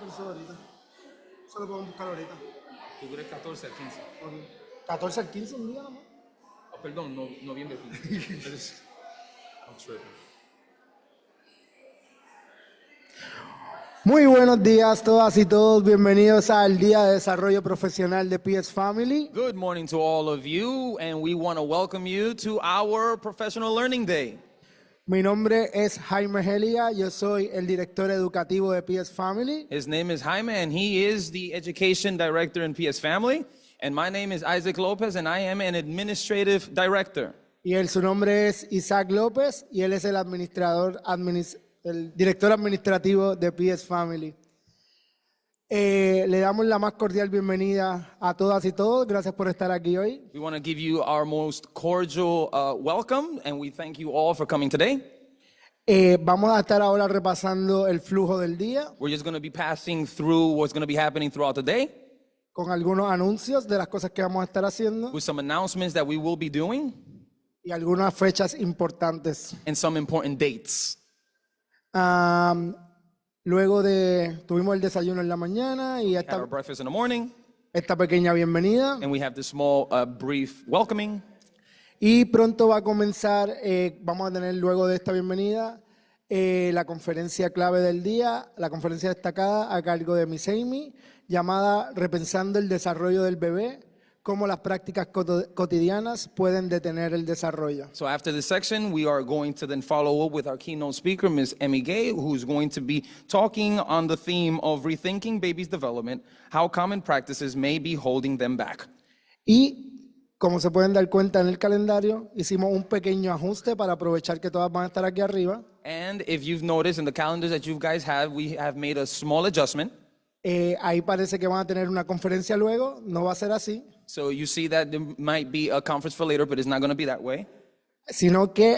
eso ahorita. Eso lo podemos buscar ahorita. Tú crees 14 al 15. Ok. 14 al 15 un día nomás. Oh, perdón, noviembre 15. I'm tripping. Muy buenos días todas y todos. Bienvenidos al Día de Desarrollo Profesional de PS Family. Good morning to all of you, and we want to welcome you to our Professional Learning Day. Mi nombre es Jaime Gelia. Yo soy el director educativo de PS Family. His name is Jaime, and he is the Education Director in PS Family. And my name is Isaac Lopez, and I am an Administrative Director. Su nombre es Isaac López y él es el el director administrativo de PS Family. Le damos la más cordial bienvenida a todas y todos. Gracias por estar aquí hoy. We want to give you our most cordial welcome, and we thank you all for coming today. Vamos a estar ahora repasando el flujo del día We're just going to be passing through what's going to be happening throughout the day con algunos anuncios de las cosas que vamos a estar haciendo with some announcements that we will be doing y algunas fechas importantes. and some important dates. Luego tuvimos el desayuno en la mañana y Had our breakfast in the morning, esta pequeña bienvenida. and we have this small, brief welcoming. Y pronto va a comenzar, vamos a tener luego de esta bienvenida, la conferencia clave del día, la conferencia destacada a cargo de Miss Amy, llamada Repensando el desarrollo del bebé, cómo las prácticas cotidianas pueden detener el desarrollo. So after this section, we are going to then follow up with our keynote speaker, Ms. Emmy Gay, who's going to be talking on the theme of rethinking babies' development, how common practices may be holding them back. Y como se pueden dar cuenta en el calendario, hicimos un pequeño ajuste para aprovechar que todas van a estar aquí arriba. And if you've noticed in the calendars that you guys have, we have made a small adjustment. Ahí parece que van a tener una conferencia luego, no va a ser así, So you see that there might be a conference for later, but it's not going to be that way. sino que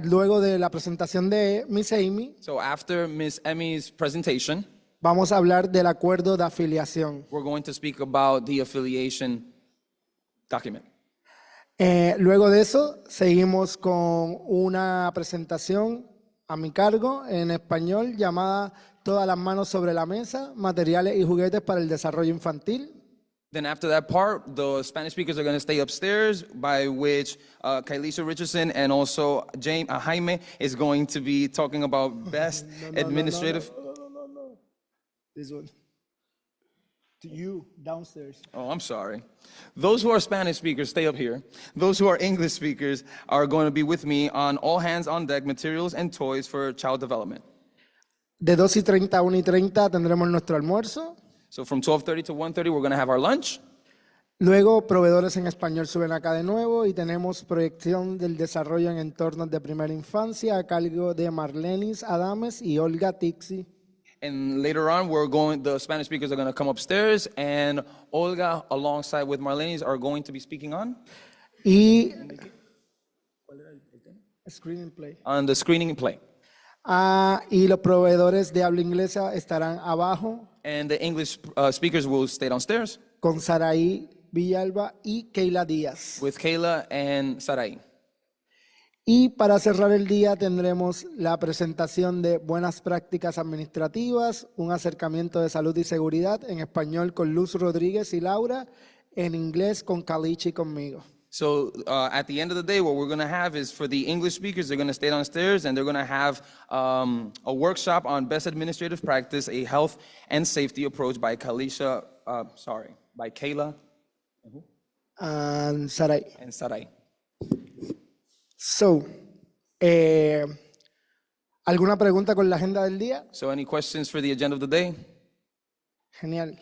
luego de la presentación de Miss Amy, So after Ms. Emmy's presentation, vamos a hablar del acuerdo de afiliación. we're going to speak about the affiliation document. Luego de eso, seguimos con una presentación a mi cargo en español llamada Todas las manos sobre la mesa, materiales y juguetes para el desarrollo infantil. Then after that part, the Spanish speakers are going to stay upstairs, by which Kailisha Richardson and also Jaime is going to be talking about best administrative. No. This one. To you, downstairs. Oh, I'm sorry. Those who are Spanish speakers, stay up here. Those who are English speakers are going to be with me on all hands on deck materials and toys for child development. De 2:30 a 1:30 tendremos nuestro almuerzo. So from 12:30 to 1:30, we're going to have our lunch. Luego, proveedores en español suben acá de nuevo y tenemos proyección del desarrollo en entornos de primera infancia a cargo de Marlenis Adames y Olga Tixi. And later on, the Spanish speakers are going to come upstairs, and Olga, alongside with Marlene's, are going to be speaking on Screen play. the screening and play. Y los proveedores de habla inglesa estarán abajo And the English speakers will stay downstairs con Saraí Villalba y Keila Díaz. with Kayla and Sarai. Y para cerrar el día tendremos la presentación de buenas prácticas administrativas, un acercamiento de salud y seguridad en español con Luz Rodríguez y Laura, en inglés con Kalichi y conmigo. So at the end of the day, what we're going to have is for the English speakers, they're going to stay downstairs and they're going to have a workshop on best administrative practice, a health and safety approach by Kayla And Sarai. and Sarai. So, ¿alguna pregunta con la agenda del día? So any questions for the agenda of the day? Genial.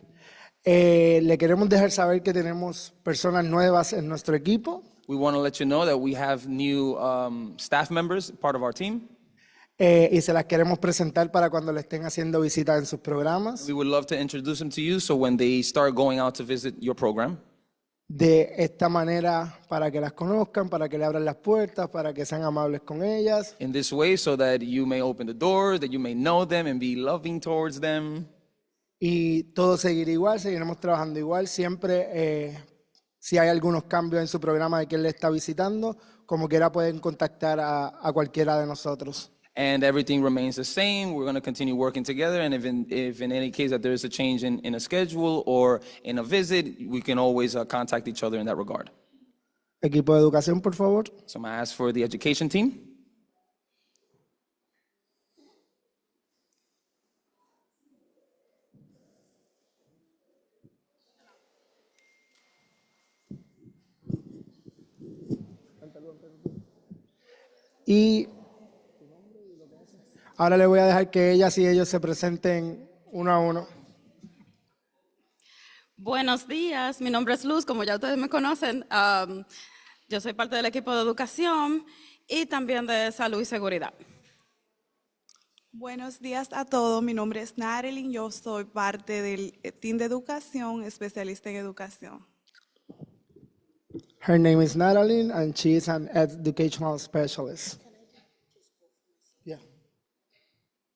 Le queremos dejar saber que tenemos personas nuevas en nuestro equipo. We want to let you know that we have new staff members, part of our team. Y se las queremos presentar para cuando le estén haciendo visitas en sus programas. We would love to introduce them to you so when they start going out to visit your program, De esta manera, para que las conozcan, para que le abran las puertas, para que sean amables con ellas. in this way so that you may open the doors, that you may know them and be loving towards them. Y todo seguirá igual, seguiremos trabajando igual. Siempre, si hay algunos cambios en su programa de quien le está visitando, como quiera pueden contactar a cualquiera de nosotros. and everything remains the same, we're going to continue working together. And if in any case that there is a change in a schedule or in a visit, we can always contact each other in that regard. Equipo de educación, por favor. So I'm going to ask for the education team. Y ahora le voy a dejar que ellas y ellos se presenten uno a uno. Buenos días, mi nombre es Luz, como ya ustedes me conocen. Yo soy parte del equipo de educación y también de salud y seguridad. Buenos días a todos, mi nombre es Narelyn, yo soy parte del team de educación, especialista en educación. Her name is Natalie and she is an educational specialist. Yeah.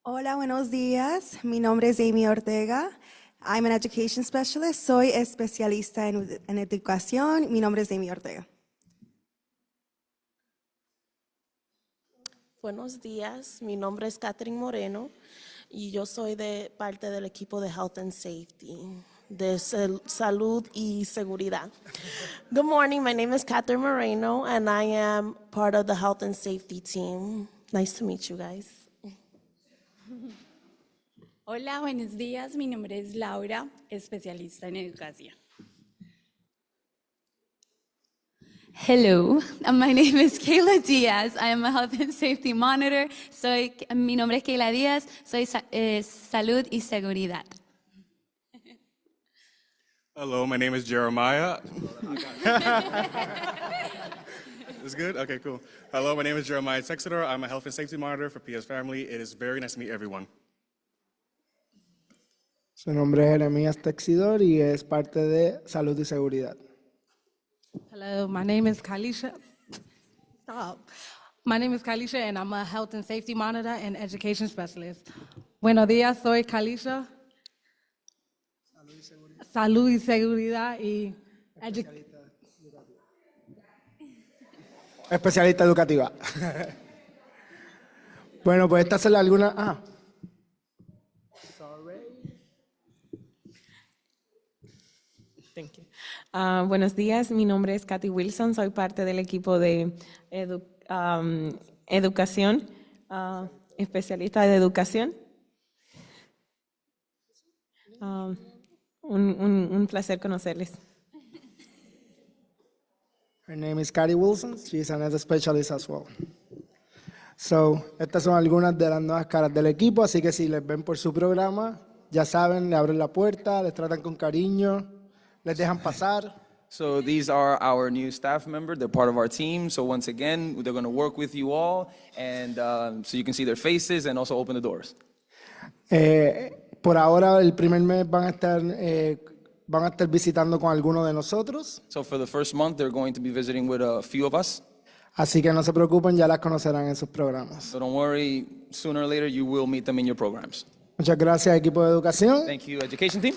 Hola, buenos días. Mi nombre es Amy Ortega. I'm an education specialist. Soy especialista en educación. Mi nombre es Amy Ortega. Buenos días, mi nombre es Catherine Moreno y yo soy de parte del equipo de Health and Safety, de salud y seguridad. Good morning, my name is Catherine Moreno and I am part of the Health and Safety team. Nice to meet you guys. Hola, buenos días. Mi nombre es Laura, especialista en educación. Hello, my name is Kayla Diaz. I am a health and safety monitor. Mi nombre es Kayla Diaz. Soy salud y seguridad. Hello, my name is Jeremiah. Is good? Okay, cool. Hello, my name is Jeremiah Texeter. I'm a health and safety monitor for PS Family. It is very nice to meet everyone. Su nombre es Jeremías Texidor y es parte de salud y seguridad. Hello, my name is Kalisha. Stop. My name is Kalisha and I'm a health and safety monitor and education specialist. Buenos días, soy Kalisha. Salud y seguridad y Especialista educativa. Bueno, pues estas son algunas. Thank you. Buenos días, mi nombre es Kathy Wilson, soy parte del equipo de educación, especialista de educación. Un placer conocerles. Her name is Carrie Wilson. She is an ed specialist as well. So, estas son algunas de las nuevas caras del equipo, así que si les ven por su programa, ya saben, le abren la puerta, les tratan con cariño, les dejan pasar. So these are our new staff members. They're part of our team. So once again, they're going to work with you all, and so you can see their faces and also open the doors. Por ahora, el primer mes van a estar visitando con algunos de nosotros. So for the first month, they're going to be visiting with a few of us. Así que no se preocupen, ya las conocerán en sus programas. So don't worry, sooner or later you will meet them in your programs. Muchas gracias, equipo de educación. Thank you, education team.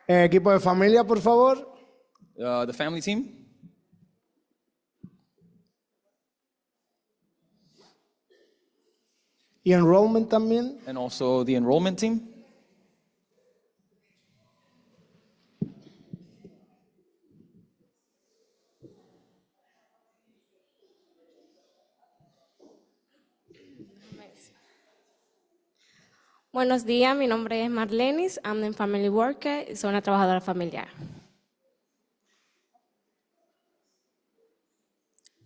Equipo de familia, por favor. The family team. Y enrollment también. And also the enrollment team. Buenos días, mi nombre es Marlenis, I'm a family worker, soy una trabajadora familiar.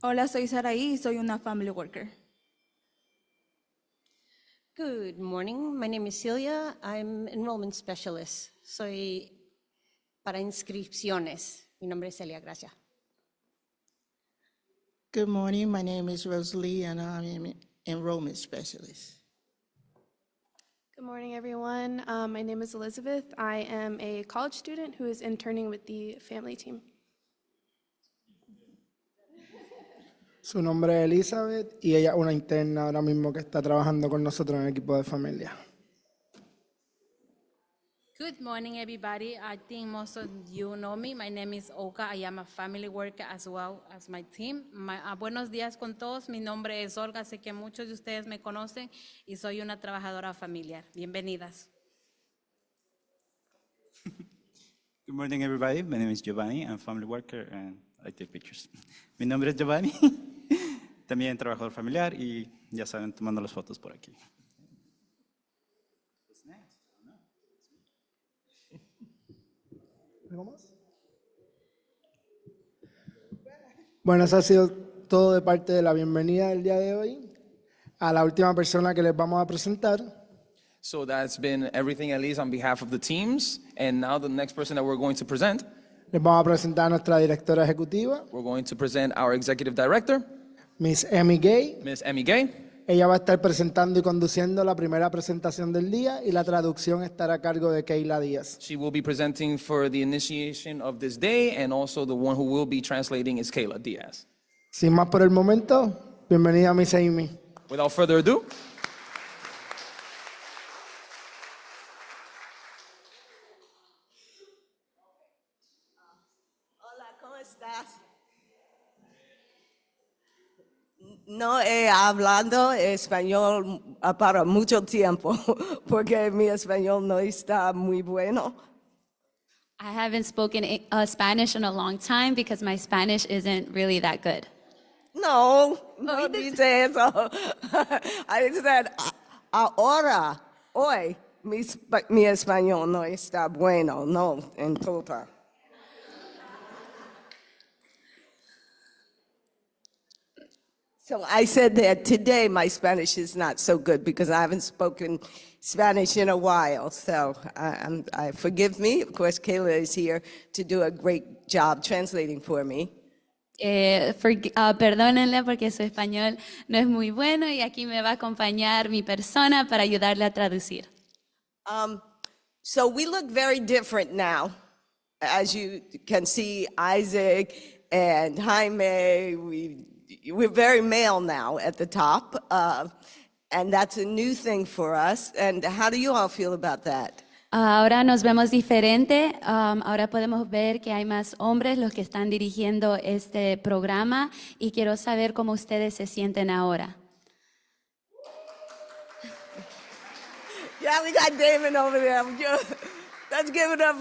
Hola, soy Saraí y soy una family worker. Good morning, my name is Celia, I'm enrollment specialist. Soy para inscripciones. Mi nombre es Celia, gracias. Good morning, my name is Rosalie and I'm an enrollment specialist. Good morning, everyone. My name is Elizabeth. I am a college student who is interning with the family team. Su nombre es Elizabeth y ella es una interna ahora mismo que está trabajando con nosotros en el equipo de familia. Good morning, everybody. I think most of you know me. My name is Olga. I am a family worker as well as my team. Buenos días con todos. Mi nombre es Olga. Sé que muchos de ustedes me conocen y soy una trabajadora familiar. Bienvenidas. Good morning, everybody. My name is Giovanni. I'm a family worker and I take pictures. Mi nombre es Giovanni. También trabajador familiar y ya saben, tomando las fotos por aquí. ¿Algo más? Bueno, eso ha sido todo de parte de la bienvenida del día de hoy. A la última persona que les vamos a presentar. So that's been everything, at least on behalf of the teams. And now the next person that we're going to present, Les vamos a presentar a nuestra directora ejecutiva, we're going to present our executive director, Miss Emmy Gay. Miss Emmy Gay. Ella va a estar presentando y conduciendo la primera presentación del día y la traducción estará a cargo de Keila Díaz. She will be presenting for the initiation of this day, and also the one who will be translating is Kayla Diaz. Sin más por el momento, bienvenida Miss Amy. Without further ado, Hola, ¿cómo estás? No he hablado español para mucho tiempo porque mi español no está muy bueno. I haven't spoken Spanish in a long time because my Spanish isn't really that good. No, no dice eso. I said, ahora, hoy, mi español no está bueno, no, en total. So I said that today my Spanish is not so good because I haven't spoken Spanish in a while. So forgive me. Of course, Kayla is here to do a great job translating for me. Perdónenle porque su español no es muy bueno y aquí me va a acompañar mi persona para ayudarle a traducir. So we look very different now. As you can see, Isaac and Jaime, we're very male now at the top, and that's a new thing for us. And how do you all feel about that? Ahora nos vemos diferente. Ahora podemos ver que hay más hombres los que están dirigiendo este programa y quiero saber cómo ustedes se sienten ahora. Yeah, we got Damon over there. Let's give it up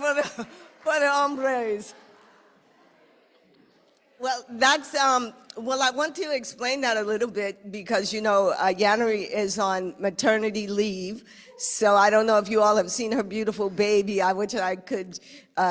for the hombres. Well, that's, I want to explain that a little bit because, you know, Yanari is on maternity leave. So I don't know if you all have seen her beautiful baby. I wish I could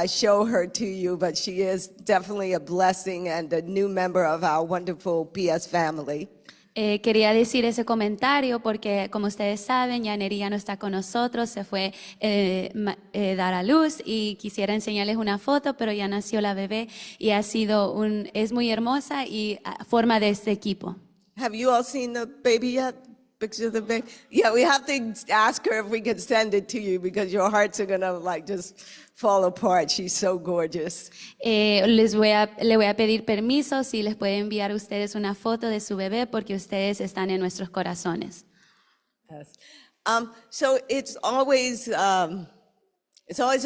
show her to you, but she is definitely a blessing and a new member of our wonderful PS family. Quería decir ese comentario porque, como ustedes saben, Yaneri ya no está con nosotros, se fue dar a luz y quisiera enseñarles una foto, pero ya nació la bebé y es muy hermosa y forma de este equipo. Have you all seen the baby yet? Picture of the baby? Yeah, we have to ask her if we can send it to you because your hearts are gonna like just fall apart. She's so gorgeous. Le voy a pedir permiso si les puede enviar a ustedes una foto de su bebé porque ustedes están en nuestros corazones. Yes. So it's always a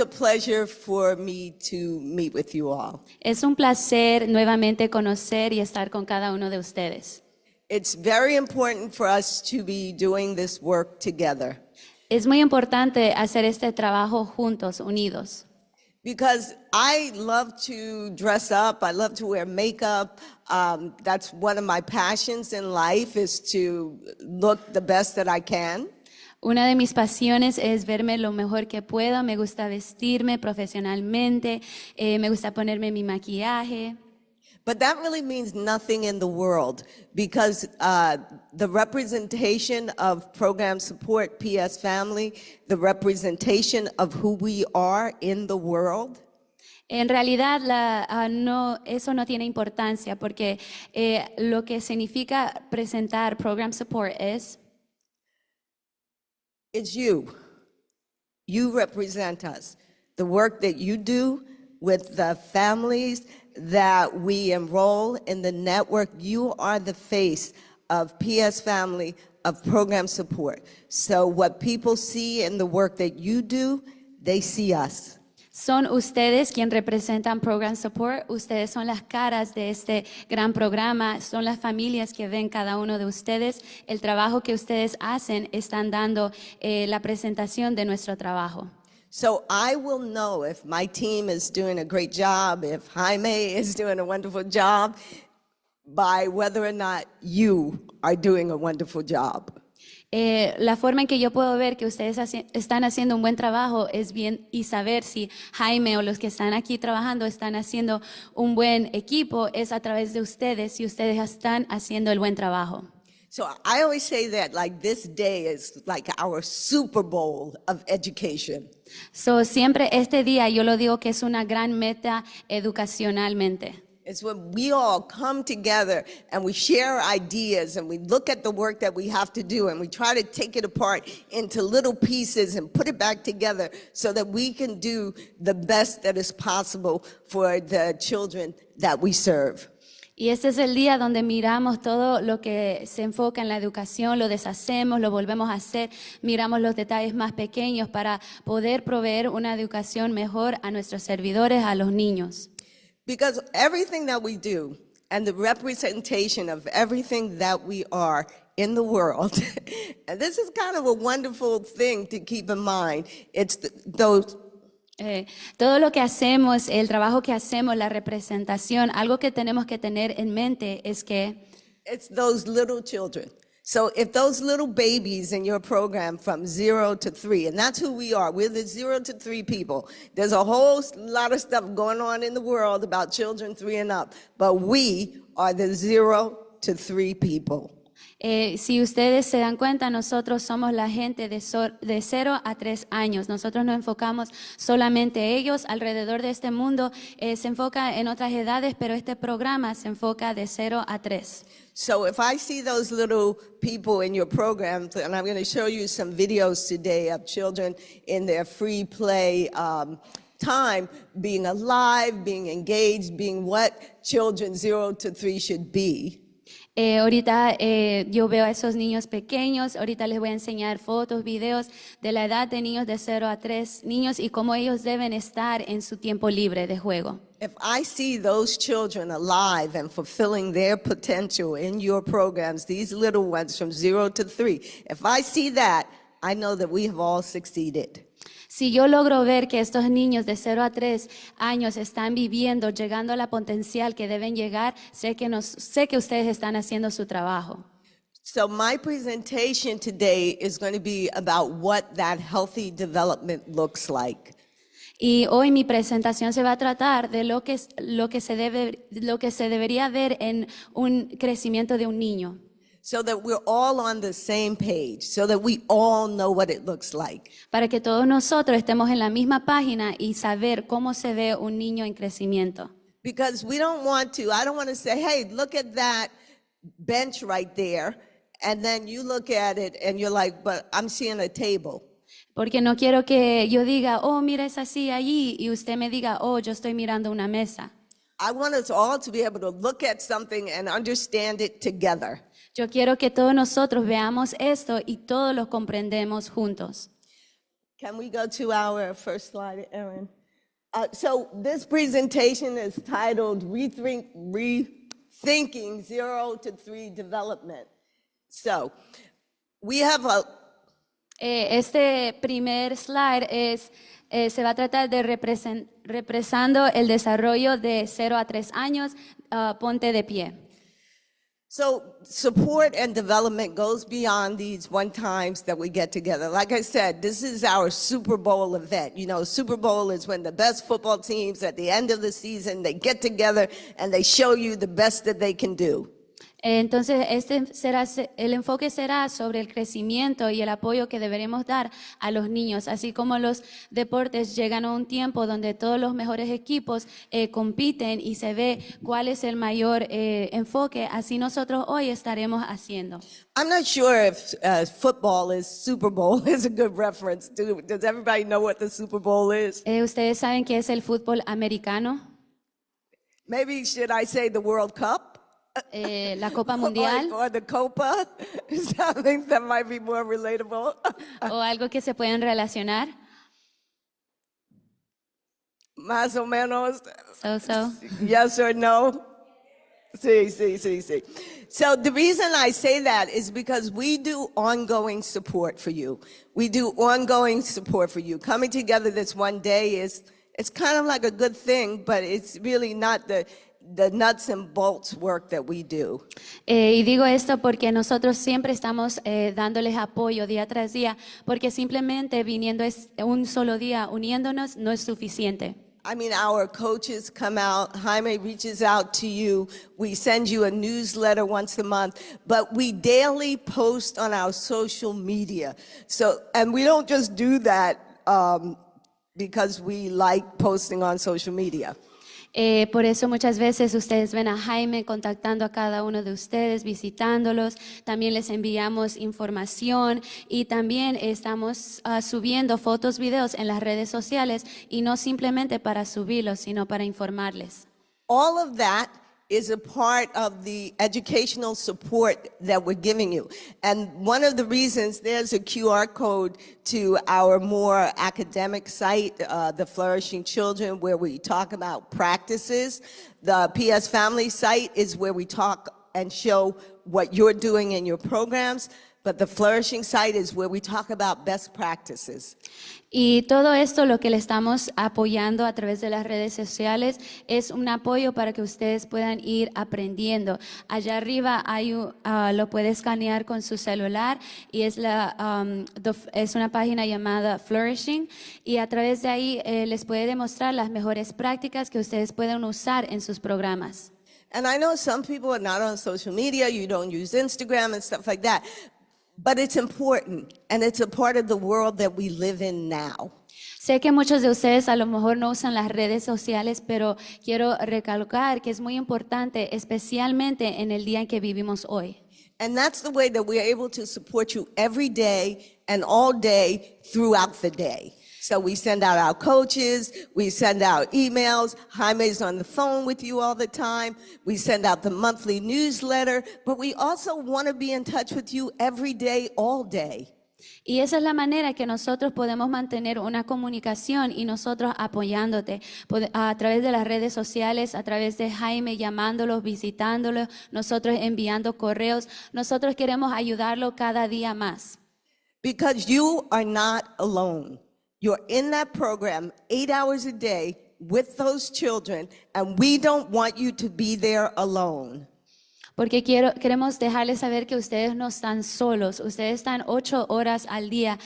pleasure for me to meet with you all. Es un placer nuevamente conocer y estar con cada uno de ustedes. It's very important for us to be doing this work together. Es muy importante hacer este trabajo juntos, unidos. Because I love to dress up, I love to wear makeup. That's one of my passions in life is to look the best that I can. Una de mis pasiones es verme lo mejor que puedo. Me gusta vestirme profesionalmente, me gusta ponerme mi maquillaje. But that really means nothing in the world because the representation of program support, PS Family, the representation of who we are in the world. En realidad, eso no tiene importancia porque lo que significa presentar program support es it's you. You represent us. The work that you do with the families that we enroll in the network, you are the face of PS Family, of program support. So what people see in the work that you do, They see us. Son ustedes quien representan Program Support, ustedes son las caras de este gran programa, son las familias que ven cada uno de ustedes. El trabajo que ustedes hacen están dando la presentación de nuestro trabajo. So I will know if my team is doing a great job, if Jaime is doing a wonderful job, by whether or not you are doing a wonderful job. La forma en que yo puedo ver que ustedes están haciendo un buen trabajo es bien y saber si Jaime o los que están aquí trabajando están haciendo un buen equipo es a través de ustedes si ustedes están haciendo el buen trabajo. So I always say that like this day is like our Super Bowl of education. So siempre este día yo lo digo que es una gran meta educacionalmente. It's when we all come together and we share ideas and we look at the work that we have to do and we try to take it apart into little pieces and put it back together so that we can do the best that is possible for the children that we serve. Y este es el día donde miramos todo lo que se enfoca en la educación, lo deshacemos, lo volvemos a hacer, miramos los detalles más pequeños para poder proveer una educación mejor a nuestros servidores, a los niños. Because everything that we do and the representation of everything that we are in the world, and this is kind of a wonderful thing to keep in mind, it's those Todo lo que hacemos, el trabajo que hacemos, la representación, algo que tenemos que tener en mente es que it's those little children. So if those little babies in your program from 0 to 3, and that's who we are, we're the 0 to 3 people. There's a whole lot of stuff going on in the world about children 3 and up, but we are the 0 to 3 people. Si ustedes se dan cuenta, nosotros somos la gente de 0 a 3 años. Nosotros nos enfocamos solamente ellos. Alrededor de este mundo se enfoca en otras edades, pero este programa se enfoca de 0 a 3. So if I see those little people in your program, and I'm going to show you some videos today of children in their free play time, being alive, being engaged, being what children 0 to 3 should be. Ahorita yo veo a esos niños pequeños, ahorita les voy a enseñar fotos, videos de la edad de niños de 0 a 3 niños y cómo ellos deben estar en su tiempo libre de juego. If I see those children alive and fulfilling their potential in your programs, these little ones from 0 to 3, if I see that, I know that we have all succeeded. Si yo logro ver que estos niños de 0 a 3 años están viviendo, llegando a la potencial que deben llegar, sé que ustedes están haciendo su trabajo. So my presentation today is going to be about what that healthy development looks like. Y hoy mi presentación se va a tratar de lo que se debería ver en un crecimiento de un niño. So that we're all on the same page, so that we all know what it looks like. Para que todos nosotros estemos en la misma página y saber cómo se ve un niño en crecimiento. Because I don't want to say, hey, look at that bench right there, and then you look at it and you're like, but I'm seeing a table. Porque no quiero que yo diga, oh, mira esa silla allí, y usted me diga, oh, yo estoy mirando una mesa. I want us all to be able to look at something and understand it together. Yo quiero que todos nosotros veamos esto y todos lo comprendemos juntos. Can we go to our first slide, Erin? So this presentation is titled Rethinking 0 to 3 Development. So we have Este primer slide se va a tratar de represando el desarrollo de 0 a 3 años. Ponte de pie. So support and development goes beyond these one times that we get together. Like I said, this is our Super Bowl event. You know, Super Bowl is when the best football teams at the end of the season, they get together and they show you the best that they can do. Entonces, el enfoque será sobre el crecimiento y el apoyo que deberemos dar a los niños, así como los deportes llegan a un tiempo donde todos los mejores equipos compiten y se ve cuál es el mayor enfoque, así nosotros hoy estaremos haciendo. I'm not sure if football is Super Bowl is a good reference. Does everybody know what the Super Bowl is? ¿Ustedes saben qué es el fútbol americano? Maybe should I say the World Cup? La Copa Mundial. Or the Copa, something that might be more relatable. O algo que se pueden relacionar. Más o menos. So. Yes or no? Sí. So the reason I say that is because we do ongoing support for you. We do ongoing support for you. Coming together this one day it's kind of like a good thing, but it's really not the nuts and bolts work that we do. Y digo esto porque nosotros siempre estamos dándoles apoyo día tras día, porque simplemente viniendo un solo día, uniéndonos, no es suficiente. I mean, our coaches come out, Jaime reaches out to you, we send you a newsletter once a month, but we daily post on our social media. So, and we don't just do that because we like posting on social media. Por eso muchas veces ustedes ven a Jaime contactando a cada uno de ustedes, visitándolos. También les enviamos información y también estamos subiendo fotos, videos en las redes sociales y no simplemente para subirlos, sino para informarles. All of that is a part of the educational support that we're giving you. And one of the reasons, there's a QR code to our more academic site, the Flourishing Children, where we talk about practices. The PS Family site is where we talk and show what you're doing in your programs. But the Flourishing site is where we talk about best practices. Y todo esto lo que le estamos apoyando a través de las redes sociales es un apoyo para que ustedes puedan ir aprendiendo. Allá arriba hay lo puede escanear con su celular y es una página llamada Flourishing y a través de ahí les puede demostrar las mejores prácticas que ustedes pueden usar en sus programas. And I know some people are not on social media, you don't use Instagram and stuff like that. But it's important, and it's a part of the world that we live in now. Sé que muchos de ustedes a lo mejor no usan las redes sociales, pero quiero recalcar que es muy importante, especialmente en el día en que vivimos hoy. And that's the way that we're able to support you every day and all day throughout the day. So we send out our coaches, we send out emails, Jaime's on the phone with you all the time, we send out the monthly newsletter, but we also want to be in touch with you every day, all day. Y esa es la manera que nosotros podemos mantener una comunicación y nosotros apoyándote a través de las redes sociales, a través de Jaime llamándolos, visitándolos, nosotros enviando correos. Nosotros queremos ayudarlo cada día más. Because you are not alone. You're in that program 8 hours a day with those children, and we don't want you to be there alone. Porque queremos dejarles saber que ustedes no están solos, ustedes están 8 horas al día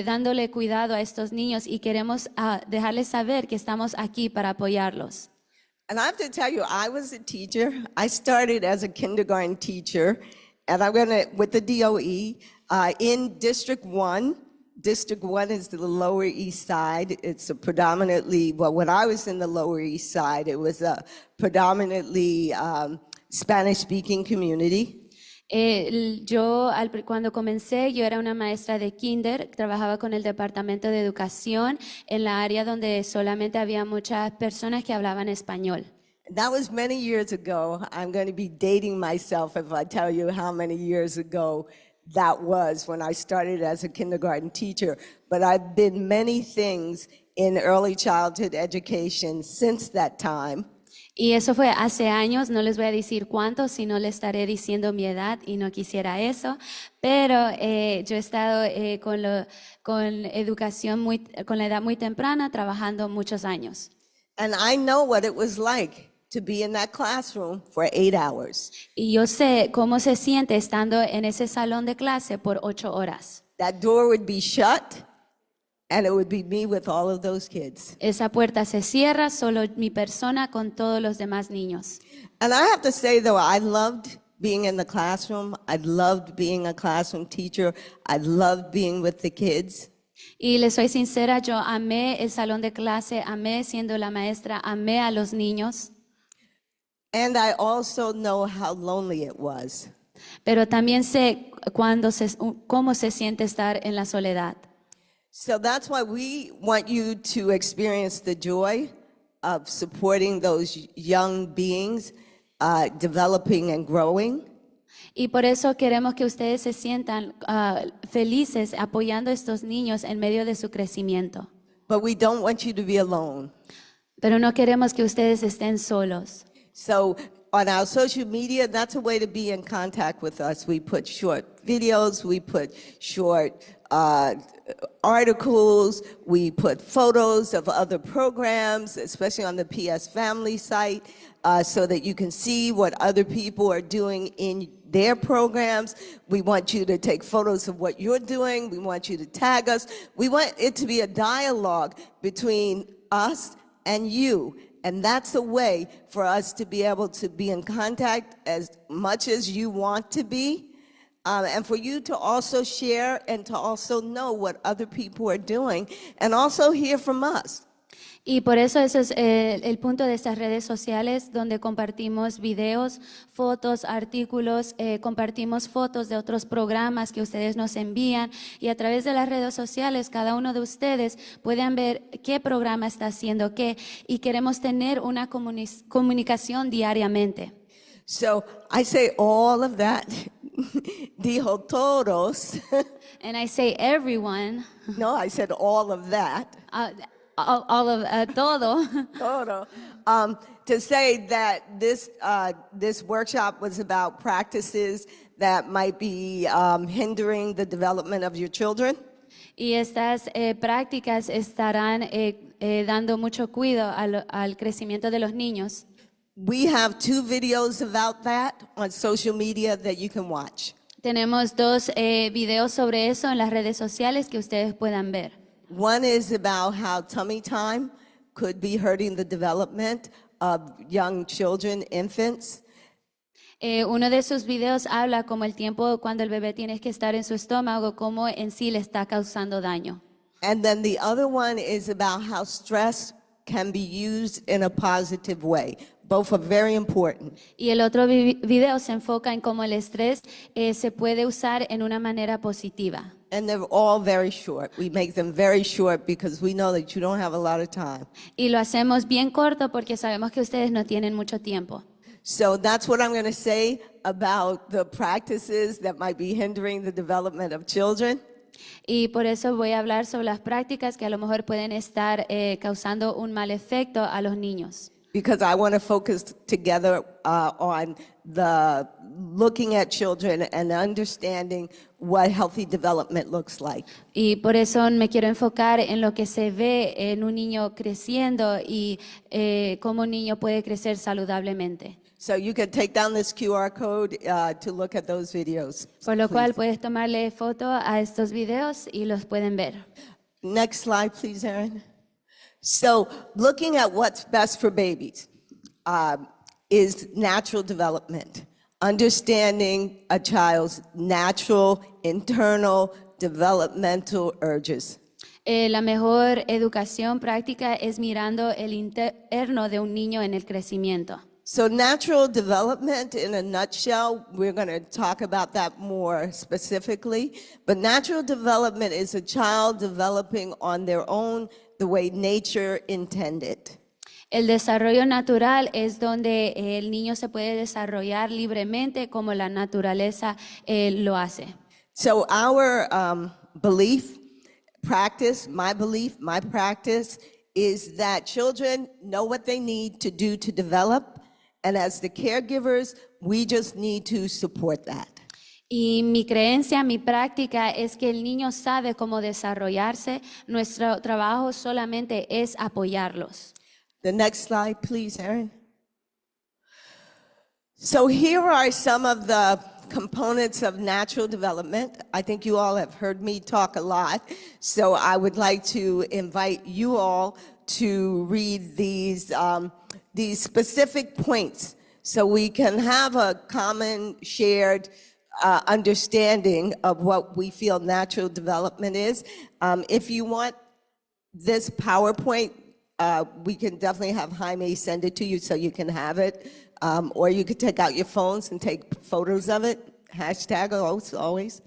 dándole cuidado a estos niños y queremos dejarles saber que estamos aquí para apoyarlos. And I have to tell you, I was a teacher. I started as a kindergarten teacher, and I'm with the DOE in District 1. District 1 is the Lower East Side. It's a predominantly, well, when I was in the Lower East Side, it was a predominantly Spanish-speaking community. Cuando comencé, yo era una maestra de kinder, trabajaba con el Departamento de Educación en la área donde solamente había muchas personas que hablaban español. That was many years ago. I'm going to be dating myself if I tell you how many years ago that was when I started as a kindergarten teacher. But I've been many things in early childhood education since that time. Y eso fue hace años, no les voy a decir cuánto, si no les estaré diciendo mi edad y no quisiera eso, pero yo he estado con educación con la edad muy temprana, trabajando muchos años. And I know what it was like to be in that classroom for 8 hours. Y yo sé cómo se siente estando en ese salón de clase por 8 horas. That door would be shut, and it would be me with all of those kids. Esa puerta se cierra, solo mi persona con todos los demás niños. And I have to say, though, I loved being in the classroom. I loved being a classroom teacher. I loved being with the kids. Y les soy sincera, yo amé el salón de clase, amé siendo la maestra, amé a los niños. And I also know how lonely it was. Pero también sé cómo se siente estar en la soledad. So that's why we want you to experience the joy of supporting those young beings, developing and growing. Y por eso queremos que ustedes se sientan felices apoyando a estos niños en medio de su crecimiento. But we don't want you to be alone. Pero no queremos que ustedes estén solos. So on our social media, that's a way to be in contact with us. We put short videos, we put short articles, we put photos of other programs, especially on the PS Family site, so that you can see what other people are doing in their programs. We want you to take photos of what you're doing. We want you to tag us. We want it to be a dialogue between us and you. And that's a way for us to be able to be in contact as much as you want to be, and for you to also share and to also know what other people are doing and also hear from us. Y por eso ese es el punto de estas redes sociales, donde compartimos videos, fotos, artículos, compartimos fotos de otros programas que ustedes nos envían, y a través de las redes sociales cada uno de ustedes pueden ver qué programa está haciendo qué, y queremos tener una comunicación diariamente. So I say all of that. Dijo todos. And I say everyone. No, I said all of that. All of todo. Todo. To say that this workshop was about practices that might be hindering the development of your children. Y estas prácticas estarán dando mucho cuidado al crecimiento de los niños. We have 2 videos about that on social media that you can watch. Tenemos 2 videos sobre eso en las redes sociales que ustedes puedan ver. One is about how tummy time could be hurting the development of young children, infants. Uno de esos videos habla como el tiempo cuando el bebé tiene que estar en su estómago, como en sí le está causando daño. And then the other one is about how stress can be used in a positive way. Both are very important. Y el otro video se enfoca en cómo el estrés se puede usar en una manera positiva. And they're all very short. We make them very short because we know that you don't have a lot of time. Y lo hacemos bien corto porque sabemos que ustedes no tienen mucho tiempo. So that's what I'm going to say about the practices that might be hindering the development of children. Y por eso voy a hablar sobre las prácticas que a lo mejor pueden estar causando un mal efecto a los niños. Because I want to focus together on the looking at children and understanding what healthy development looks like. Y por eso me quiero enfocar en lo que se ve en un niño creciendo y cómo un niño puede crecer saludablemente. So you can take down this QR code to look at those videos. Por lo cual puedes tomarle foto a estos videos y los pueden ver. Next slide, please, Erin. So looking at what's best for babies is natural development, understanding a child's natural, internal, developmental urges. La mejor educación práctica es mirando el interno de un niño en el crecimiento. So natural development, in a nutshell, we're going to talk about that more specifically, but natural development is a child developing on their own the way nature intended. El desarrollo natural es donde el niño se puede desarrollar libremente como la naturaleza lo hace. So our belief, practice, my practice is that children know what they need to do to develop. And as the caregivers, we just need to support that. Y mi creencia, mi práctica es que el niño sabe cómo desarrollarse. Nuestro trabajo solamente es apoyarlos. The next slide, please, Erin. So here are some of the components of natural development. I think you all have heard me talk a lot, so I would like to invite you all to read these specific points so we can have a common shared understanding of what we feel natural development is. If you want this PowerPoint, we can definitely have Jaime send it to you so you can have it. Or you could take out your phones and take photos of it. Hashtag always.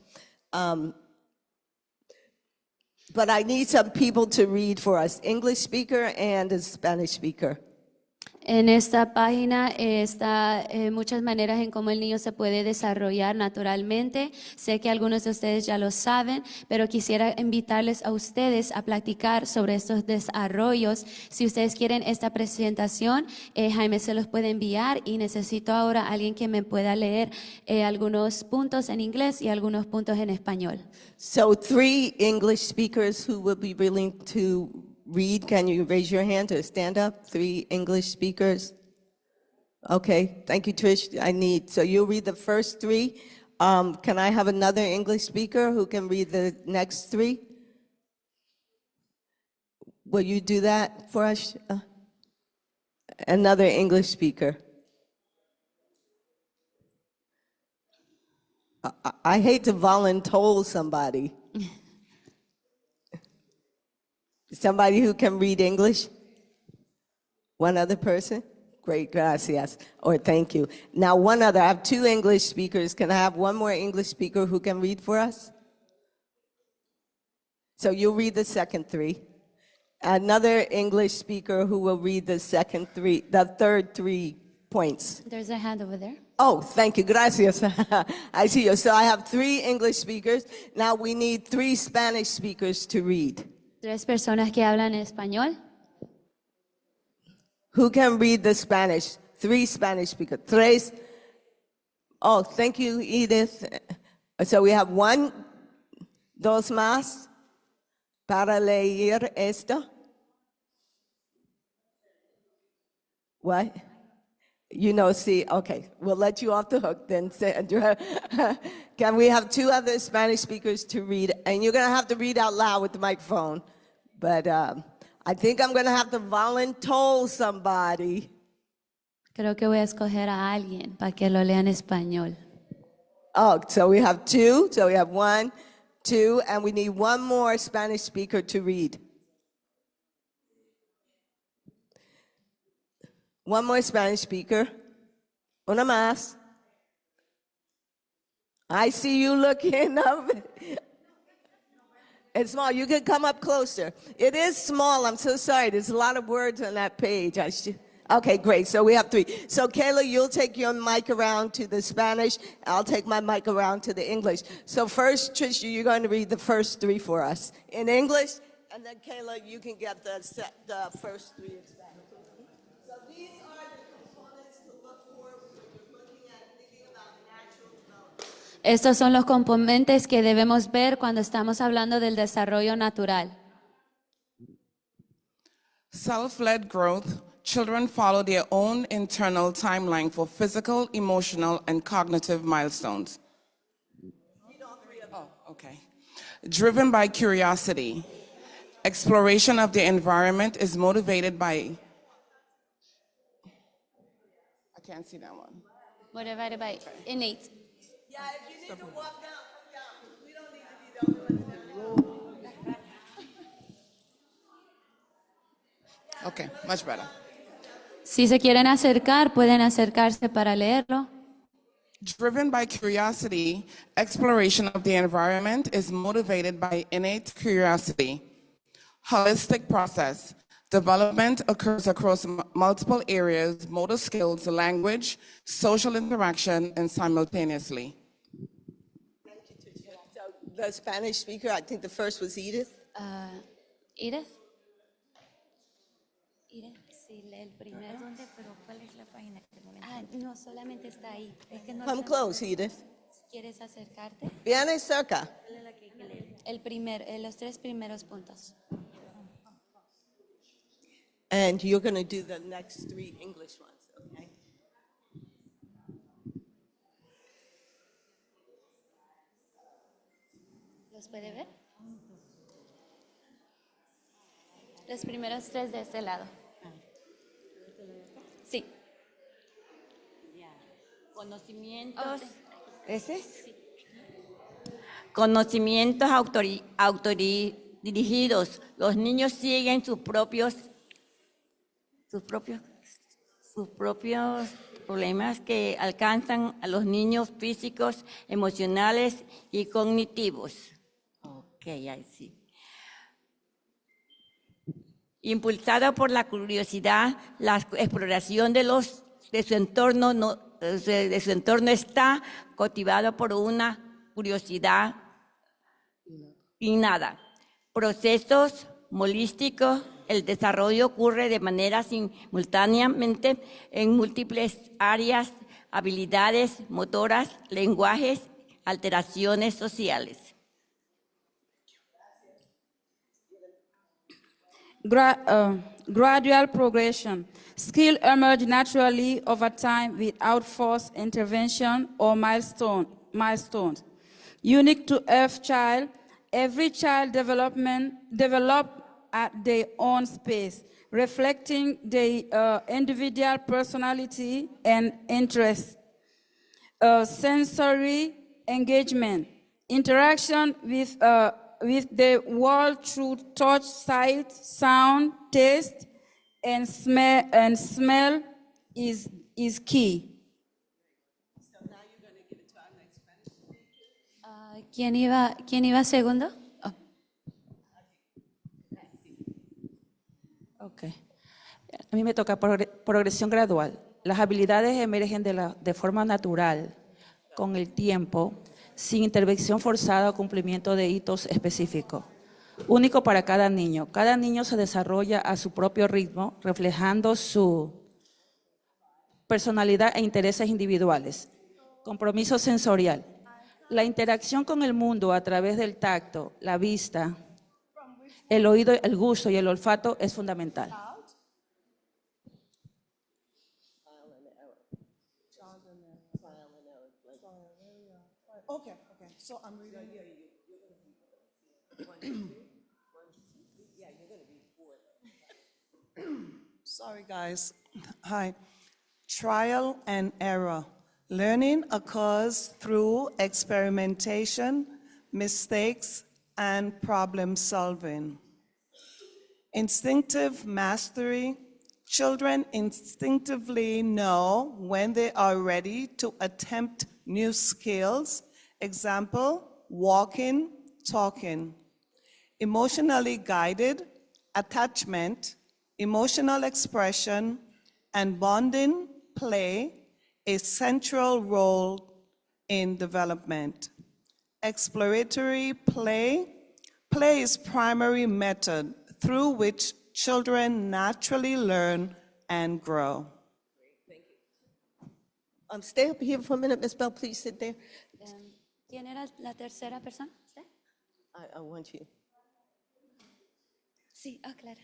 But I need some people to read for us, English speaker and a Spanish speaker. En esta página está muchas maneras en cómo el niño se puede desarrollar naturalmente. Sé que algunos de ustedes ya lo saben, pero quisiera invitarles a ustedes a platicar sobre estos desarrollos. Si ustedes quieren esta presentación, Jaime se los puede enviar y necesito ahora a alguien que me pueda leer algunos puntos en inglés y algunos puntos en español. So 3 English speakers who will be willing to read, can you raise your hand or stand up? 3 English speakers. Okay, thank you, Trish. So you'll read the first 3. Can I have another English speaker who can read the next 3? Will you do that for us? Another English speaker. I hate to voluntold somebody. Somebody who can read English? One other person? Great, gracias, or thank you. Now one other, I have 2 English speakers. Can I have one more English speaker who can read for us? So you'll read the second 3. Another English speaker who will read the third 3 points. There's a hand over there. Oh, thank you, gracias. I see you. So I have 3 English speakers. Now we need 3 Spanish speakers to read. 3 personas que hablan español. Who can read the Spanish? 3 Spanish speakers. 3. Oh, thank you, Edith. So we have 1, 2 más para leer esto. What? You know, see, okay, we'll let you off the hook then, Sandra. Can we have 2 other Spanish speakers to read? And you're going to have to read out loud with the microphone. But I think I'm going to have to voluntold somebody. Creo que voy a escoger a alguien para que lo lea en español. Oh, so we have 2. So we have 1, 2, and we need 1 more Spanish speaker to read. 1 more Spanish speaker. Una más. I see you looking up. It's small. You can come up closer. It is small. I'm so sorry. There's a lot of words on that page. Okay, great. So we have 3. So Kayla, you'll take your mic around to the Spanish. I'll take my mic around to the English. So first, Tricia, you're going to read the first 3 for us in English, and then Kayla, you can get the first 3 in Spanish. So these are the components to look for when you're looking at thinking about natural development. Estos son los componentes que debemos ver cuando estamos hablando del desarrollo natural. Self-led growth. Children follow their own internal timeline for physical, emotional, and cognitive milestones. Oh, okay. Driven by curiosity. Exploration of the environment is motivated by... I can't see that one. Motivated by innate. Yeah, if you need to walk down, come down. We don't need to be the only ones. Okay, much better. Si se quieren acercar, pueden acercarse para leerlo. Driven by curiosity, exploration of the environment is motivated by innate curiosity. Holistic process. Development occurs across multiple areas, motor skills, language, social interaction, and simultaneously. Thank you, Tricia. So the Spanish speaker, I think the first was Edith. Edith? Sí, el primero. ¿Dónde? Pero ¿cuál es la página? No, solamente está ahí. Es que no Come close, Edith. ¿Quieres acercarte? Viene cerca. Los 3 primeros puntos. And you're going to do the next 3 English ones, okay? ¿Los puede ver? Los primeros 3 de este lado. Sí. Conocimientos. ¿Ese? Sí. Conocimientos autodirigidos. Los niños siguen sus propios problemas que alcanzan a los niños físicos, emocionales y cognitivos. Okay, I see. Impulsada por la curiosidad, la exploración de su entorno, de su entorno está cautivado por una curiosidad innata. Procesos holísticos, el desarrollo ocurre de manera simultáneamente en múltiples áreas, habilidades motoras, lenguajes, alteraciones sociales. Gradual progression. Skill emerge naturally over time without forced intervention or milestones. Unique to every child develop at their own pace, reflecting their individual personality and interests. Sensory engagement. Interaction with the world through touch, sight, sound, taste, and smell is key. ¿Quién iba segundo? Oh. Ok. A mí me toca progresión gradual. Las habilidades emergen de forma natural, con el tiempo, sin intervención forzada o cumplimiento de hitos específicos. Único para cada niño. Cada niño se desarrolla a su propio ritmo, reflejando su personalidad e intereses individuales. Compromiso sensorial. La interacción con el mundo a través del tacto, la vista, el oído, el gusto y el olfato es fundamental. Okay. So I'm reading. Sorry, guys. Hi. Trial and error. Learning occurs through experimentation, mistakes, and problem solving. Instinctive mastery. Children instinctively know when they are ready to attempt new skills. Example, walking, talking. Emotionally guided, attachment, emotional expression, and bonding play a central role in development. Exploratory play. Play is primary method through which children naturally learn and grow. Stay up here for a minute, Ms. Bell, please sit there. ¿Quién era la tercera persona? ¿Usted? I want you. Sí, claro.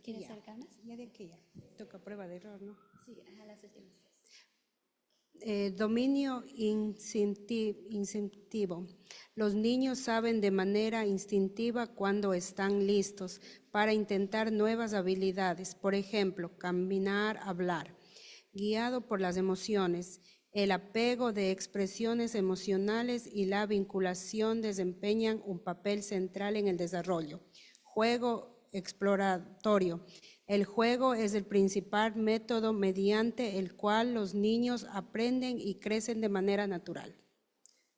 ¿Quiere acercarnos? Ya de aquí ya. Toca prueba de error, ¿no? Sí, a las últimas. Dominio instintivo. Los niños saben de manera instintiva cuando están listos para intentar nuevas habilidades. Por ejemplo, caminar, hablar. Guiado por las emociones, el apego de expresiones emocionales y la vinculación desempeñan un papel central en el desarrollo. Juego exploratorio. El juego es el principal método mediante el cual los niños aprenden y crecen de manera natural.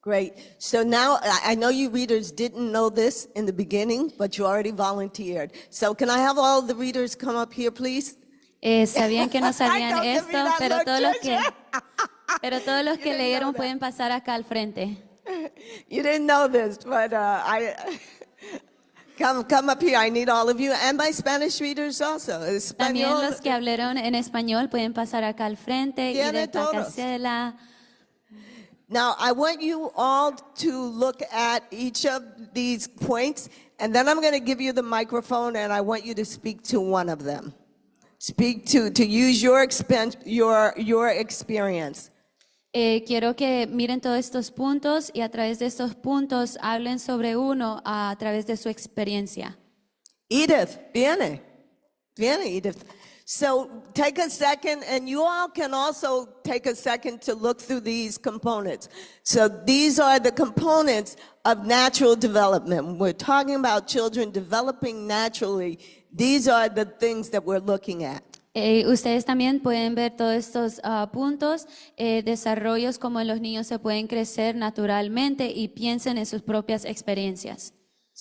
Great. So now, I know you readers didn't know this in the beginning, but you already volunteered. So can I have all the readers come up here, please? Sabían que no sabían Ay, no, esto, mira, pero no, todos los You que didn't leyeron know pueden pasar acá al frente. You didn't know this, but come up here. I need all of you, and my Spanish readers also. También Español. los que hablaron en español pueden pasar acá al frente y Tiene de todos. Pacasela. Now, I want you all to look at each of these points, and then I'm going to give you the microphone, and I want you to speak to one of them. Speak to use your experience. Quiero que miren todos estos puntos y a través de estos puntos hablen sobre uno a través de su experiencia. Edith, viene, Edith. So take a second, and you all can also take a second to look through these components. So these are the components of natural development. We're talking about children developing naturally. These are the things that we're looking at. Ustedes también pueden ver todos estos puntos, desarrollos como los niños se pueden crecer naturalmente y piensen en sus propias experiencias.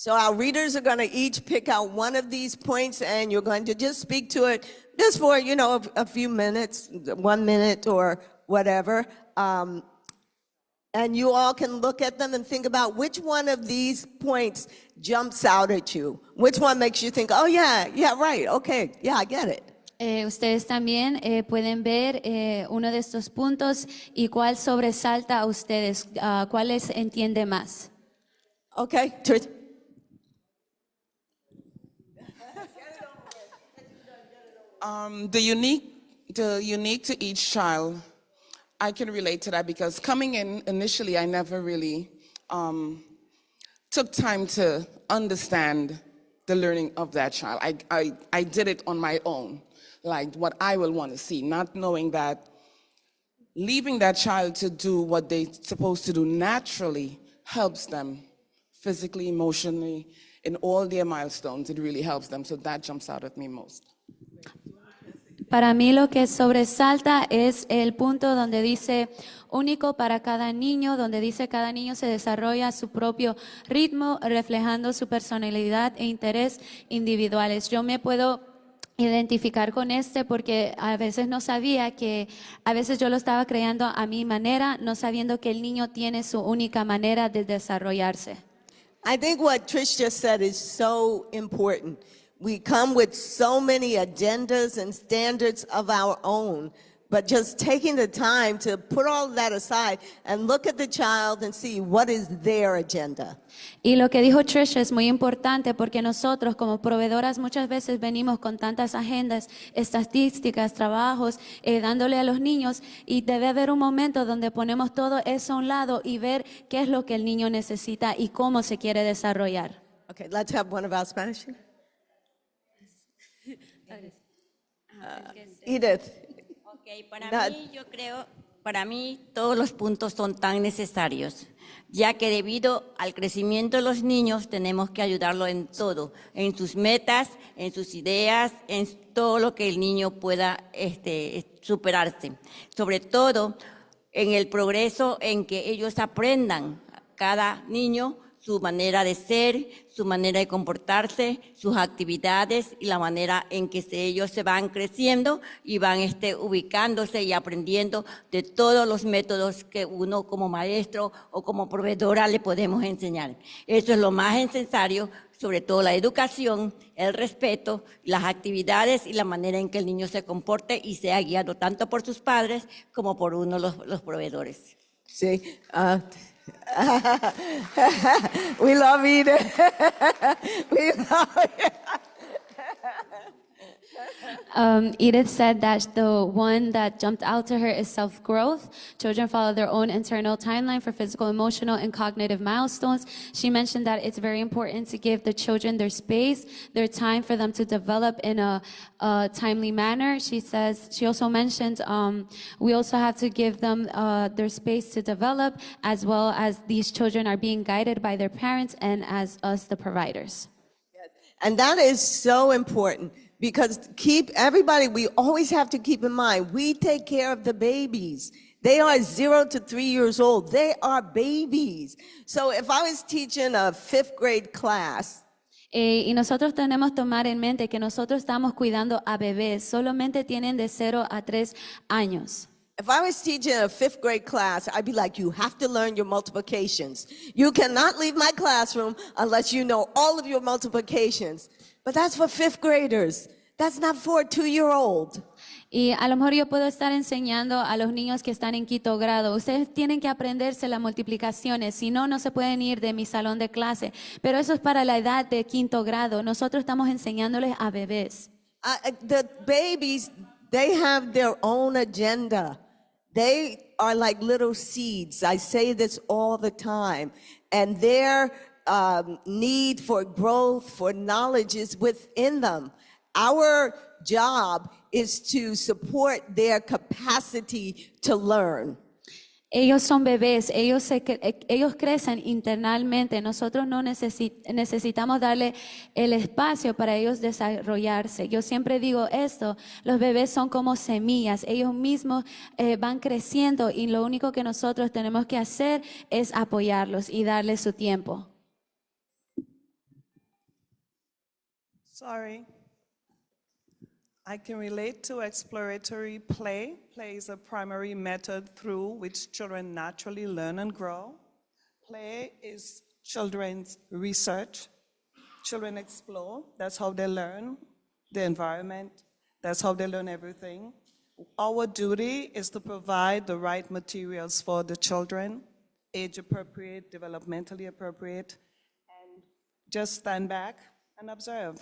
So our readers are going to each pick out one of these points, and you're going to just speak to it just for, you know, a few minutes, 1 minute or whatever. And you all can look at them and think about which one of these points jumps out at you. Which one makes you think, oh, yeah, right, okay, yeah, I get it. Ustedes también pueden ver uno de estos puntos y cuál sobresalta a ustedes, cuál les entiende más. Okay, Trish. The unique to each child, I can relate to that because coming in initially, I never really took time to understand the learning of that child. I did it on my own, like what I will want to see, not knowing that leaving that child to do what they're supposed to do naturally helps them physically, emotionally, in all their milestones. It really helps them. So that jumps out at me most. Para mí lo que sobresalta es el punto donde dice único para cada niño, donde dice cada niño se desarrolla a su propio ritmo, reflejando su personalidad e interés individuales. Yo me puedo identificar con porque a veces no sabía que, a veces yo lo estaba creando a mi manera, no sabiendo que el niño tiene su única manera de desarrollarse. I think what Trish just said is so important. We come with so many agendas and standards of our own, but just taking the time to put all of that aside and look at the child and see what is their agenda. Y lo que dijo Trish es muy importante porque nosotros como proveedoras muchas veces venimos con tantas agendas, estadísticas, trabajos, dándole a los niños, y debe haber un momento donde ponemos todo eso a un lado y ver qué es lo que el niño necesita y cómo se quiere desarrollar. Okay, let's have one of our Spanish. Edith. Okay, para mí todos los puntos son tan necesarios, ya que debido al crecimiento de los niños tenemos que ayudarlo en todo, en sus metas, en sus ideas, en todo lo que el niño pueda superarse. Sobre todo en el progreso en que ellos aprendan, cada niño, su manera de ser, su manera de comportarse, sus actividades y la manera en que ellos se van creciendo y van ubicándose y aprendiendo de todos los métodos que uno como maestro o como proveedora le podemos enseñar. Eso es lo más necesario, sobre todo la educación, el respeto, las actividades y la manera en que el niño se comporte y sea guiado tanto por sus padres como por uno los proveedores. Sí. We love Edith. We love it. Edith said that the one that jumped out to her is self-growth. Children follow their own internal timeline for physical, emotional, and cognitive milestones. She mentioned that it's very important to give the children their space, their time for them to develop in a timely manner. She also mentioned we also have to give them their space to develop, as well as these children are being guided by their parents and as us, the providers. And that is so important. Because we always have to keep in mind, we take care of the babies. They are 0 to 3 years old. They are babies. So if I was teaching a 5th grade class, y nosotros tenemos que tomar en mente que nosotros estamos cuidando a bebés, solamente tienen de 0 a 3 años. If I was teaching a 5th grade class, I'd be like, you have to learn your multiplications. You cannot leave my classroom unless you know all of your multiplications. But that's for 5th graders. That's not for a 2-year-old. Y a lo mejor yo puedo estar enseñando a los niños que están en quinto grado. Ustedes tienen que aprenderse las multiplicaciones, si no, no se pueden ir de mi salón de clase. Pero eso es para la edad de quinto grado. Nosotros estamos enseñándoles a bebés. The babies, they have their own agenda. They are like little seeds. I say this all the time. And their need for growth, for knowledge is within them. Our job is to support their capacity to learn. Ellos son bebés, ellos crecen internamente. Nosotros no necesitamos darle el espacio para ellos desarrollarse. Yo siempre digo esto, los bebés son como semillas, ellos mismos van creciendo y lo único que nosotros tenemos que hacer es apoyarlos y darles su tiempo. Sorry. I can relate to exploratory play. Play is a primary method through which children naturally learn and grow. Play is children's research. Children explore. That's how they learn the environment. That's how they learn everything. Our duty is to provide the right materials for the children, age appropriate, developmentally appropriate, and just stand back and observe.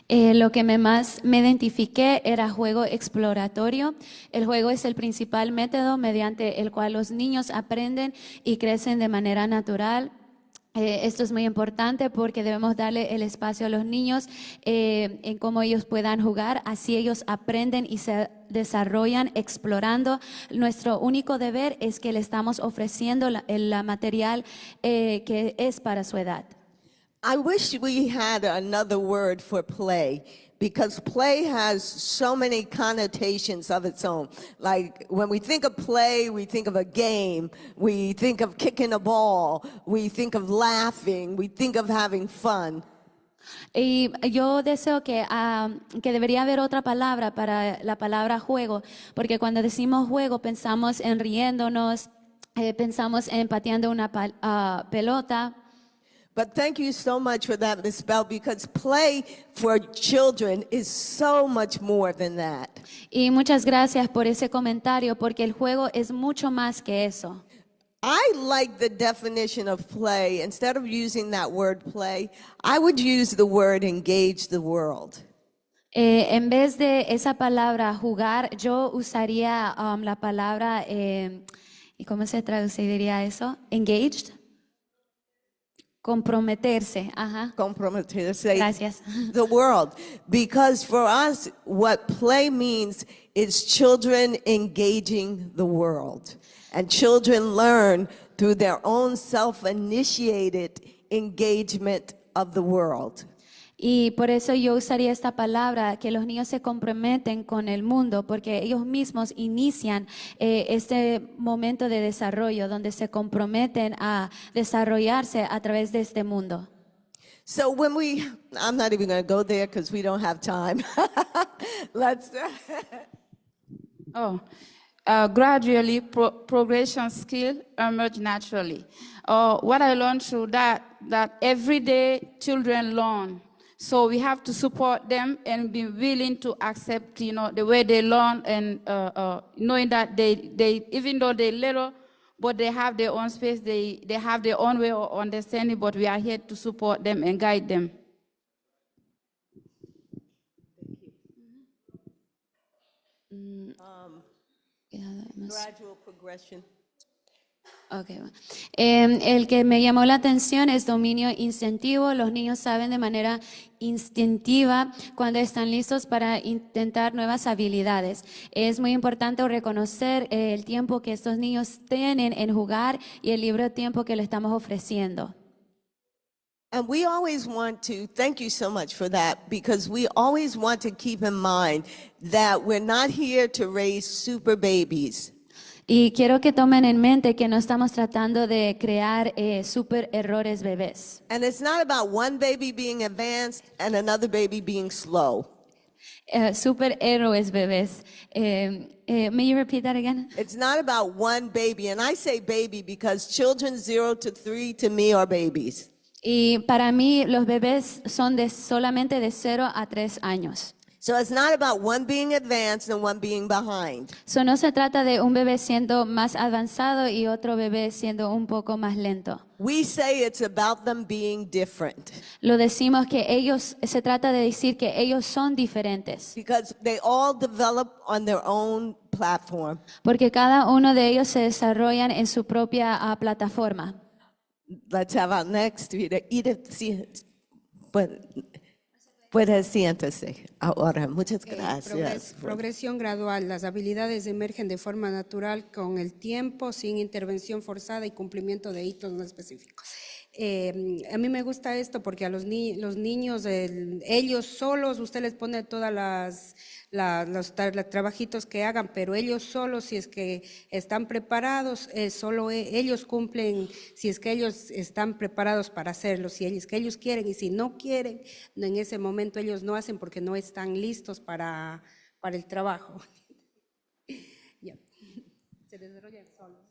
Lo que más me identifiqué era juego exploratorio. El juego es el principal método mediante el cual los niños aprenden y crecen de manera natural. Esto es muy importante porque debemos darle el espacio a los niños en cómo ellos puedan jugar, así ellos aprenden y se desarrollan explorando. Nuestro único deber es que le estamos ofreciendo el material que es para su edad. I wish we had another word for play, because play has so many connotations of its own. Like when we think of play, we think of a game, we think of kicking a ball, we think of laughing, we think of having fun. Y yo deseo que debería haber otra palabra para la palabra juego, porque cuando decimos juego pensamos en riéndonos, pensamos en pateando una pelota. But thank you so much for that, Ms. Bell, because play for children is so much more than that. Y muchas gracias por ese comentario, porque el juego es mucho más que eso. I like the definition of play. Instead of using that word play, I would use the word engage the world. En vez de esa palabra jugar, yo usaría la palabra, ¿y cómo se traduciría eso? Engaged. Comprometerse, ajá. Comprometerse. Gracias. The world. Because for us, what play means is children engaging the world. And children learn through their own self-initiated engagement of the world. Y por eso yo usaría esta palabra, que los niños se comprometen con el mundo, porque ellos mismos inician este momento de desarrollo donde se comprometen a desarrollarse a través de este mundo. So when I'm not even going to go there because we don't have time. Let's. Gradually, progression skill emerge naturally. What I learned through that every day children learn. So we have to support them and be willing to accept, the way they learn, and knowing that they even though they're little, but they have their own space, they have their own way of understanding, but we are here to support them and guide them. Gradual progression. Okay. El que me llamó la atención es dominio instintivo. Los niños saben de manera instintiva cuando están listos para intentar nuevas habilidades. Es muy importante reconocer el tiempo que estos niños tienen en jugar y el libre tiempo que le estamos ofreciendo. And we always want to, thank you so much for that, because we always want to keep in mind that we're not here to raise super babies. Y quiero que tomen en mente que no estamos tratando de crear super errores bebés. And it's not about one baby being advanced and another baby being slow. Super héroes bebés. May you repeat that again? It's not about one baby, and I say baby because children 0 to 3 to me are babies. Y para mí los bebés son solamente de 0 a 3 años. So it's not about one being advanced and one being behind. So no se trata de un bebé siendo más avanzado y otro bebé siendo un poco más lento. We say it's about them being different. Lo decimos que se trata de decir que ellos son diferentes. Because they all develop on their own platform. Porque cada uno de ellos se desarrollan en su propia plataforma. Let's have our next Puede siéntese ahora. Muchas gracias. Progresión gradual. Las habilidades emergen de forma natural con el tiempo, sin intervención forzada y cumplimiento de hitos no específicos. A mí me gusta esto porque a los niños, ellos solos, usted les pone todas los trabajitos que hagan, pero ellos solos, si es que están preparados, solo ellos cumplen, si es que ellos están preparados para hacerlo, si es que ellos quieren, y si no quieren, en ese momento ellos no hacen porque no están listos para el trabajo. Se desarrollan solos.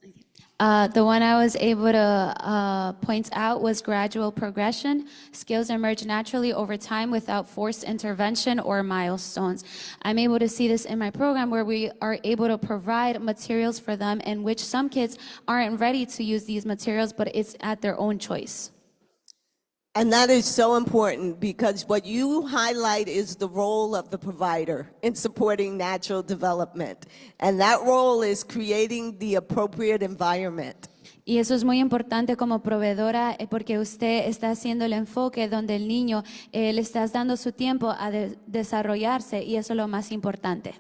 The one I was able to point out was gradual progression. Skills emerge naturally over time without forced intervention or milestones. I'm able to see this in my program where we are able to provide materials for them in which some kids aren't ready to use these materials, but it's at their own choice. And that is so important because what you highlight is the role of the provider in supporting natural development. And that role is creating the appropriate environment. Y eso es muy importante como proveedora porque usted está haciendo el enfoque donde el niño le estás dando su tiempo a desarrollarse y eso es lo más importante.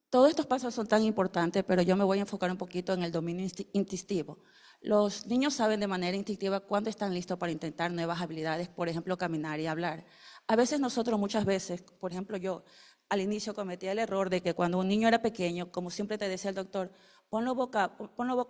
Todos estos pasos son tan importantes, pero yo me voy a enfocar un poquito en el dominio instintivo. Los niños saben de manera instintiva cuándo están listos para intentar nuevas habilidades, por ejemplo, caminar y hablar. A veces nosotros, muchas veces, por ejemplo, yo al inicio cometía el error de que cuando un niño era pequeño, como siempre te decía el doctor, ponlo boca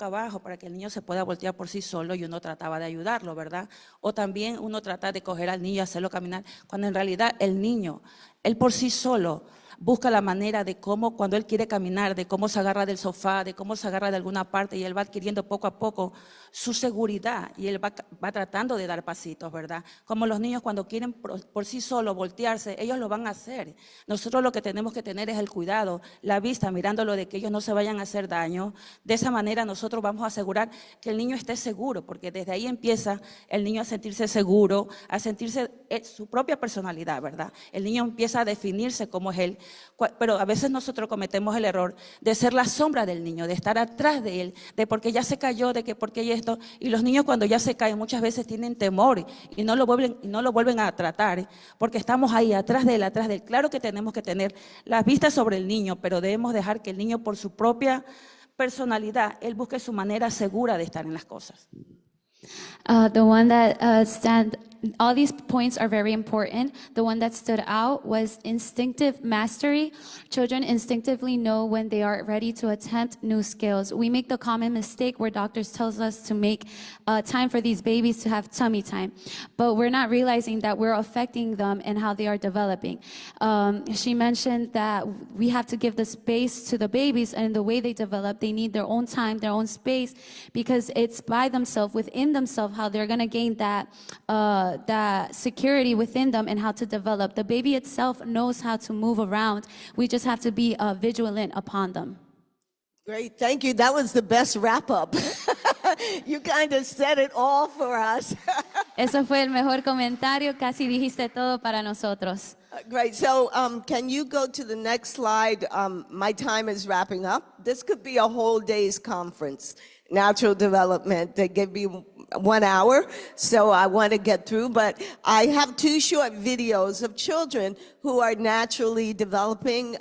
abajo para que el niño se pueda voltear por sí solo y uno trataba de ayudarlo, ¿verdad? O también uno trata de coger al niño y hacerlo caminar, cuando en realidad el niño, él por sí solo, busca la manera de cómo, cuando él quiere caminar, de cómo se agarra del sofá, de cómo se agarra de alguna parte y él va adquiriendo poco a poco su seguridad y él va tratando de dar pasitos, ¿verdad? Como los niños cuando quieren por sí solos voltearse, ellos lo van a hacer. Nosotros lo que tenemos que tener es el cuidado, la vista, mirándolo de que ellos no se vayan a hacer daño. De esa manera nosotros vamos a asegurar que el niño esté seguro, porque desde ahí empieza el niño a sentirse seguro, a sentirse su propia personalidad, ¿verdad? El niño empieza a definirse como es él. Pero a veces nosotros cometemos el error de ser la sombra del niño, de estar atrás de él, de porque ya se cayó, de que porque esto. Y los niños cuando ya se caen muchas veces tienen temor y no lo vuelven a tratar porque estamos ahí atrás de él, atrás de él. Claro que tenemos que tener las vistas sobre el niño, pero debemos dejar que el niño por su propia personalidad, él busque su manera segura de estar en las cosas. The one that all these points are very important. The one that stood out was instinctive mastery. Children instinctively know when they are ready to attempt new skills. We make the common mistake where doctors tells us to make time for these babies to have tummy time, but we're not realizing that we're affecting them and how they are developing. She mentioned that we have to give the space to the babies, and the way they develop, they need their own time, their own space, because it's by themselves, within themselves, how they're going to gain that security within them and how to develop. The baby itself knows how to move around. We just have to be vigilant upon them. Great, thank you. That was the best wrap-up. You kind of said it all for us. Eso fue el mejor comentario. Casi dijiste todo para nosotros. Great. So can you go to the next slide? My time is wrapping up. This could be a whole day's conference, natural development. They give me 1 hour, so I want to get through. But I have 2 short videos of children who are naturally developing.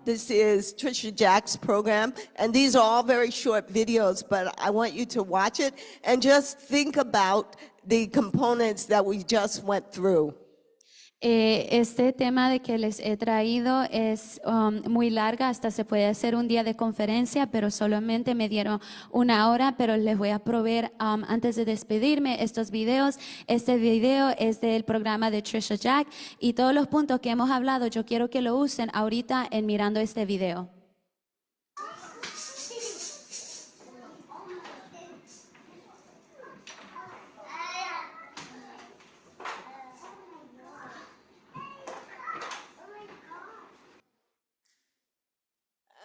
This is Trisha Jack's program, and these are all very short videos, but I want you to watch it and just think about the components that we just went through. Este tema de que les he traído es muy larga, hasta se puede hacer un día de conferencia, pero solamente me dieron 1 hora, pero les voy a proveer antes de despedirme estos videos. Este video es del programa de Trisha Jack y todos los puntos que hemos hablado, yo quiero que lo usen ahorita en mirando este video.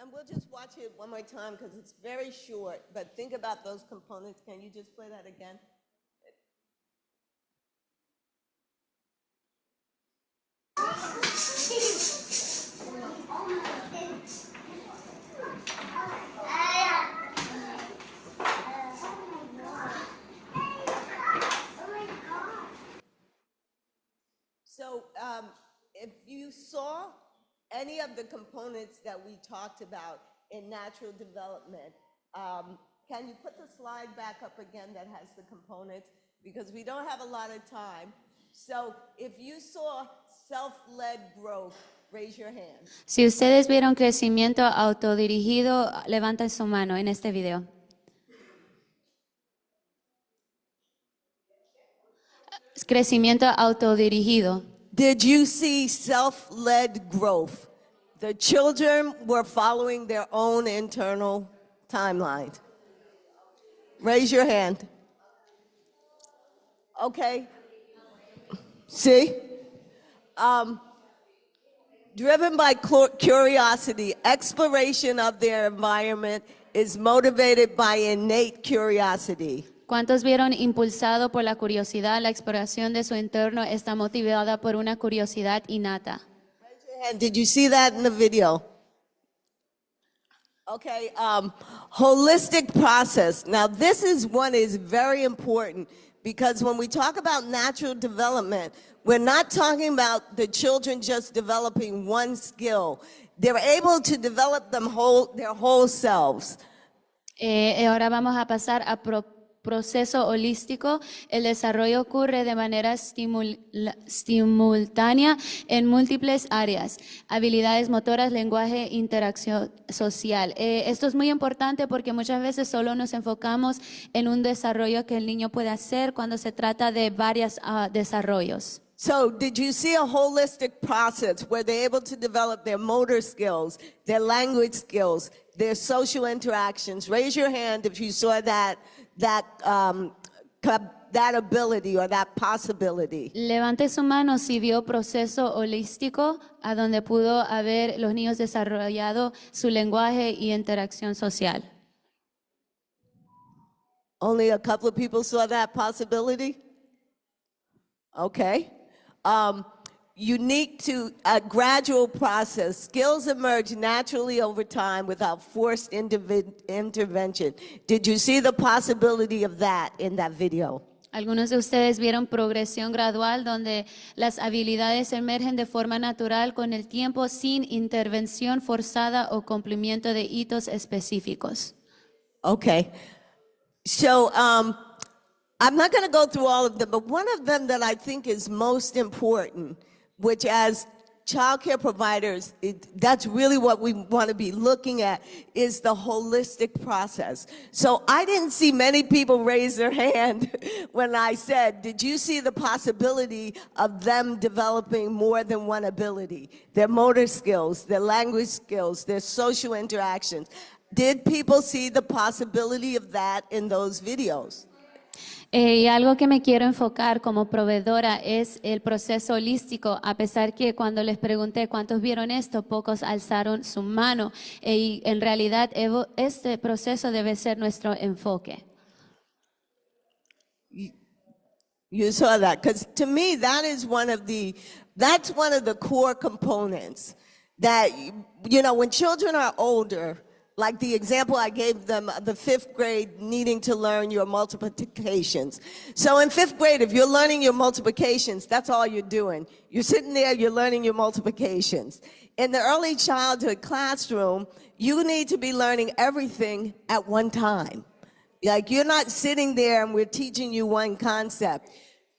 And we'll just watch it one more time because it's very short, but think about those components. Can you just play that again? So if you saw any of the components that we talked about in natural development, can you put the slide back up again that has the components? Because we don't have a lot of time. So if you saw self-led growth, raise your hand. Si ustedes vieron crecimiento autodirigido, levanten su mano en este video. Crecimiento autodirigido. Did you see self-led growth? The children were following their own internal timeline. Raise your hand. Okay. See? Driven by curiosity, exploration of their environment is motivated by innate curiosity. ¿Cuántos vieron impulsado por la curiosidad? La exploración de su entorno está motivada por una curiosidad innata. And did you see that in the video? Okay, holistic process. Now this is one is very important because when we talk about natural development, we're not talking about the children just developing one skill. They're able to develop their whole selves. Ahora vamos a pasar a proceso holístico. El desarrollo ocurre de manera simultánea en múltiples áreas: habilidades motoras, lenguaje, interacción social. Esto es muy importante porque muchas veces solo nos enfocamos en un desarrollo que el niño puede hacer cuando se trata de varios desarrollos. So did you see a holistic process where they're able to develop their motor skills, their language skills, their social interactions? Raise your hand if you saw that ability or that possibility. Levante su mano si vio proceso holístico a donde pudo haber los niños desarrollado su lenguaje y interacción social. Only a couple of people saw that possibility? Okay. Unique to a gradual process, skills emerge naturally over time without forced intervention. Did you see the possibility of that in that video? Algunos de ustedes vieron progresión gradual donde las habilidades emergen de forma natural con el tiempo sin intervención forzada o cumplimiento de hitos específicos. Okay. So, I'm not going to go through all of them, but one of them that I think is most important, which as child care providers, that's really what we want to be looking at, is the holistic process. So I didn't see many people raise their hand when I said, did you see the possibility of them developing more than one ability? Their motor skills, their language skills, their social interactions. Did people see the possibility of that in those videos? Y algo que me quiero enfocar como proveedora es el proceso holístico, a pesar que cuando les pregunté cuántos vieron esto, pocos alzaron su mano. Y en realidad este proceso debe ser nuestro enfoque. You saw that, because to me that's one of the core components that, you know, when children are older, like the example I gave them, the 5th grade needing to learn your multiplications. So in 5th grade, if you're learning your multiplications, that's all you're doing. You're sitting there, you're learning your multiplications. In the early childhood classroom, you need to be learning everything at one time. Like, you're not sitting there and we're teaching you one concept.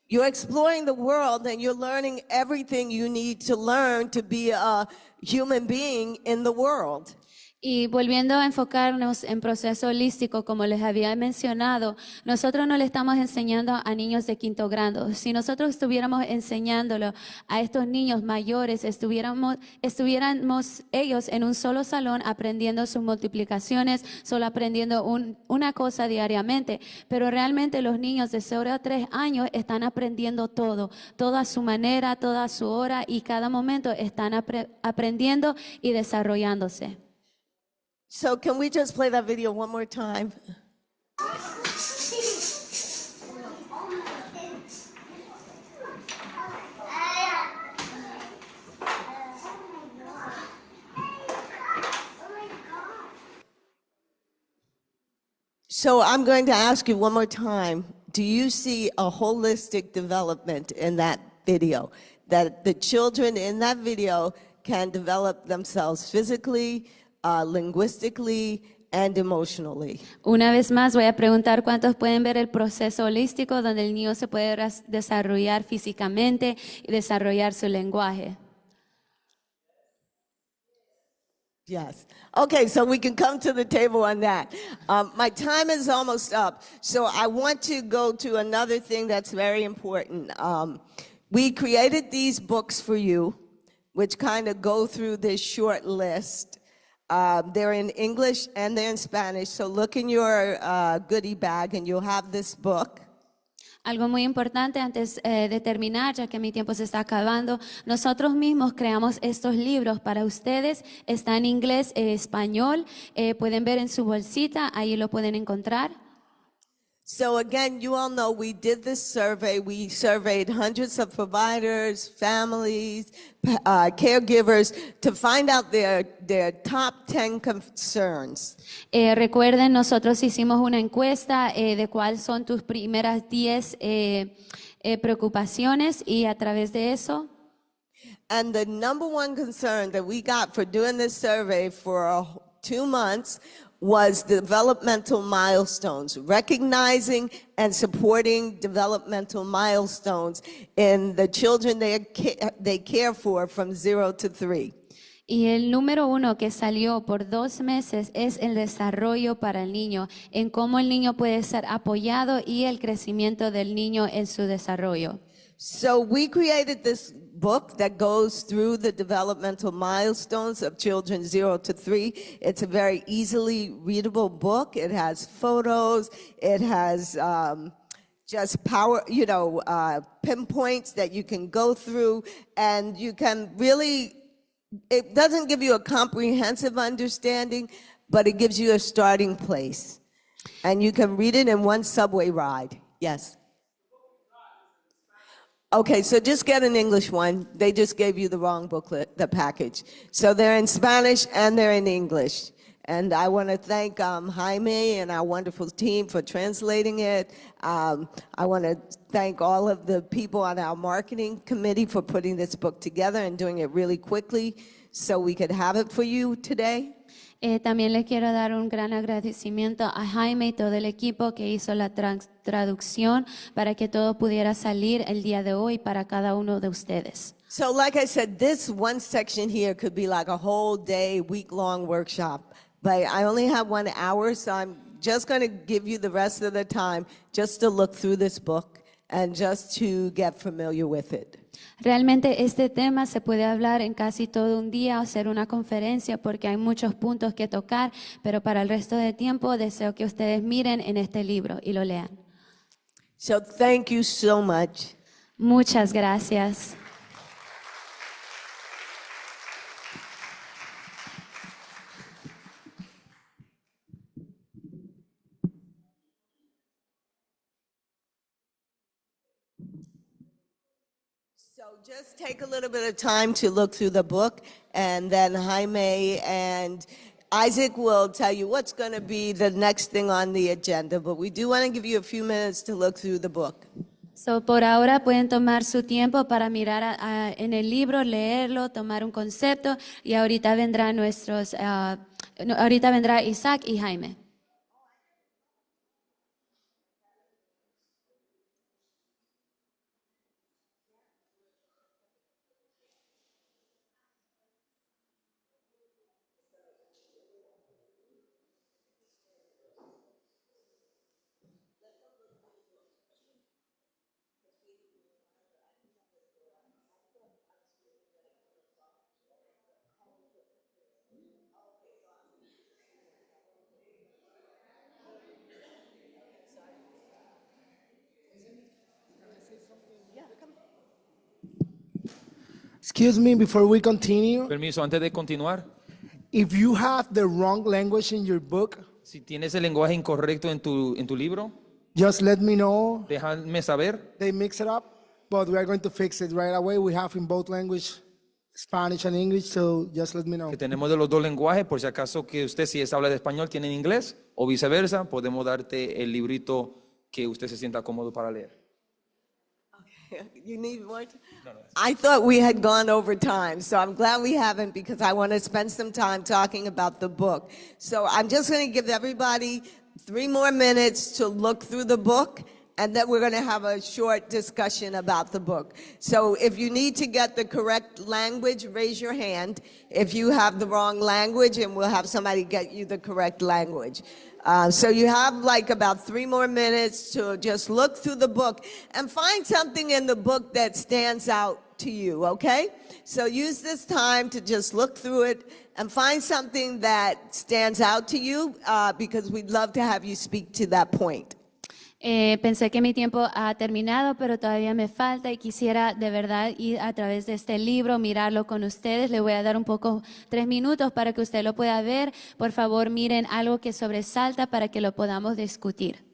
You're exploring the world and you're learning everything you need to learn to be a human being in the world. Y volviendo a enfocarnos en proceso holístico, como les había mencionado, nosotros no le estamos enseñando a niños de 5º grado. Si nosotros estuviéramos enseñándolo a estos niños mayores, estuviéramos ellos en un solo salón aprendiendo sus multiplicaciones, solo aprendiendo una cosa diariamente. Pero realmente los niños de 0 a 3 años están aprendiendo todo a su manera, toda a su hora, y cada momento están aprendiendo y desarrollándose. So can we just play that video one more time? So I'm going to ask you one more time, do you see a holistic development in that video? That the children in that video can develop themselves physically, linguistically, and emotionally. Una vez más voy a preguntar cuántos pueden ver el proceso holístico donde el niño se puede desarrollar físicamente y desarrollar su lenguaje. Yes. Okay, so we can come to the table on that. My time is almost up, so I want to go to another thing that's very important. We created these books for you, which kind of go through this short list. They're in English and they're in Spanish, so look in your goodie bag and you'll have this book. Algo muy importante antes de terminar, ya que mi tiempo se está acabando, nosotros mismos creamos estos libros para ustedes, está en inglés e español, pueden ver en su bolsita, ahí lo pueden encontrar. So again, you all know we did this survey. We surveyed hundreds of providers, families, caregivers to find out their top 10 concerns. Recuerden, nosotros hicimos una encuesta de cuáles son tus primeras 10 preocupaciones y a través de eso. And the number one concern that we got for doing this survey for 2 months was developmental milestones, recognizing and supporting developmental milestones in the children they care for from 0 to 3. Y el número 1 que salió por 2 meses es el desarrollo para el niño, en cómo el niño puede ser apoyado y el crecimiento del niño en su desarrollo. So we created this book that goes through the developmental milestones of children 0 to 3. It's a very easily readable book. It has photos. It has just pinpoints that you can go through, and you can really, it doesn't give you a comprehensive understanding, but it gives you a starting place. And you can read it in one subway ride. Yes. Okay, so just get an English one. They just gave you the wrong booklet, the package. So they're in Spanish and they're in English. And I want to thank Jaime and our wonderful team for translating it. I want to thank all of the people on our marketing committee for putting this book together and doing it really quickly so we could have it for you today. También le quiero dar un gran agradecimiento a Jaime y todo el equipo que hizo la traducción para que todo pudiera salir el día de hoy para cada uno de ustedes. So like I said, this one section here could be like a whole day, week-long workshop. But I only have 1 hour, so I'm just going to give you the rest of the time just to look through this book and just to get familiar with it. Realmente este tema se puede hablar en casi todo un día o hacer una conferencia porque hay muchos puntos que tocar, pero para el resto de tiempo deseo que ustedes miren en este libro y lo lean. So thank you so much. Muchas gracias. Just take a little bit of time to look through the book, and then Jaime and Isaac will tell you what's going to be the next thing on the agenda, but we do want to give you a few minutes to look through the book. So, por ahora pueden tomar su tiempo para mirar en el libro, leerlo, tomar un concepto y ahorita vendrá Isaac y Jaime. Excuse me, before we continue, Permiso, antes de continuar, if you have the wrong language in your book, si tienes el lenguaje incorrecto en tu libro, just let me know. déjame saber. They mix it up, but we are going to fix it right away. We have in both language, Spanish and English, so just let me know. Que tenemos de los dos lenguajes, por si acaso que usted si habla de español tiene en inglés o viceversa, podemos darte el librito que usted se sienta cómodo para leer. Okay. You need more? I thought we had gone over time, so I'm glad we haven't because I want to spend some time talking about the book. So I'm just going to give everybody 3 more minutes to look through the book, and then we're going to have a short discussion about the book. So if you need to get the correct language, raise your hand. If you have the wrong language, and we'll have somebody get you the correct language. So you have like about 3 more minutes to just look through the book and find something in the book that stands out to you, okay? So use this time to just look through it and find something that stands out to you because we'd love to have you speak to that point. Pensé que mi tiempo ha terminado, pero todavía me falta y quisiera de verdad ir a través de este libro, mirarlo con ustedes. Le voy a dar un poco 3 minutos para que usted lo pueda ver. Por favor, miren algo que sobresalta para que lo podamos discutir.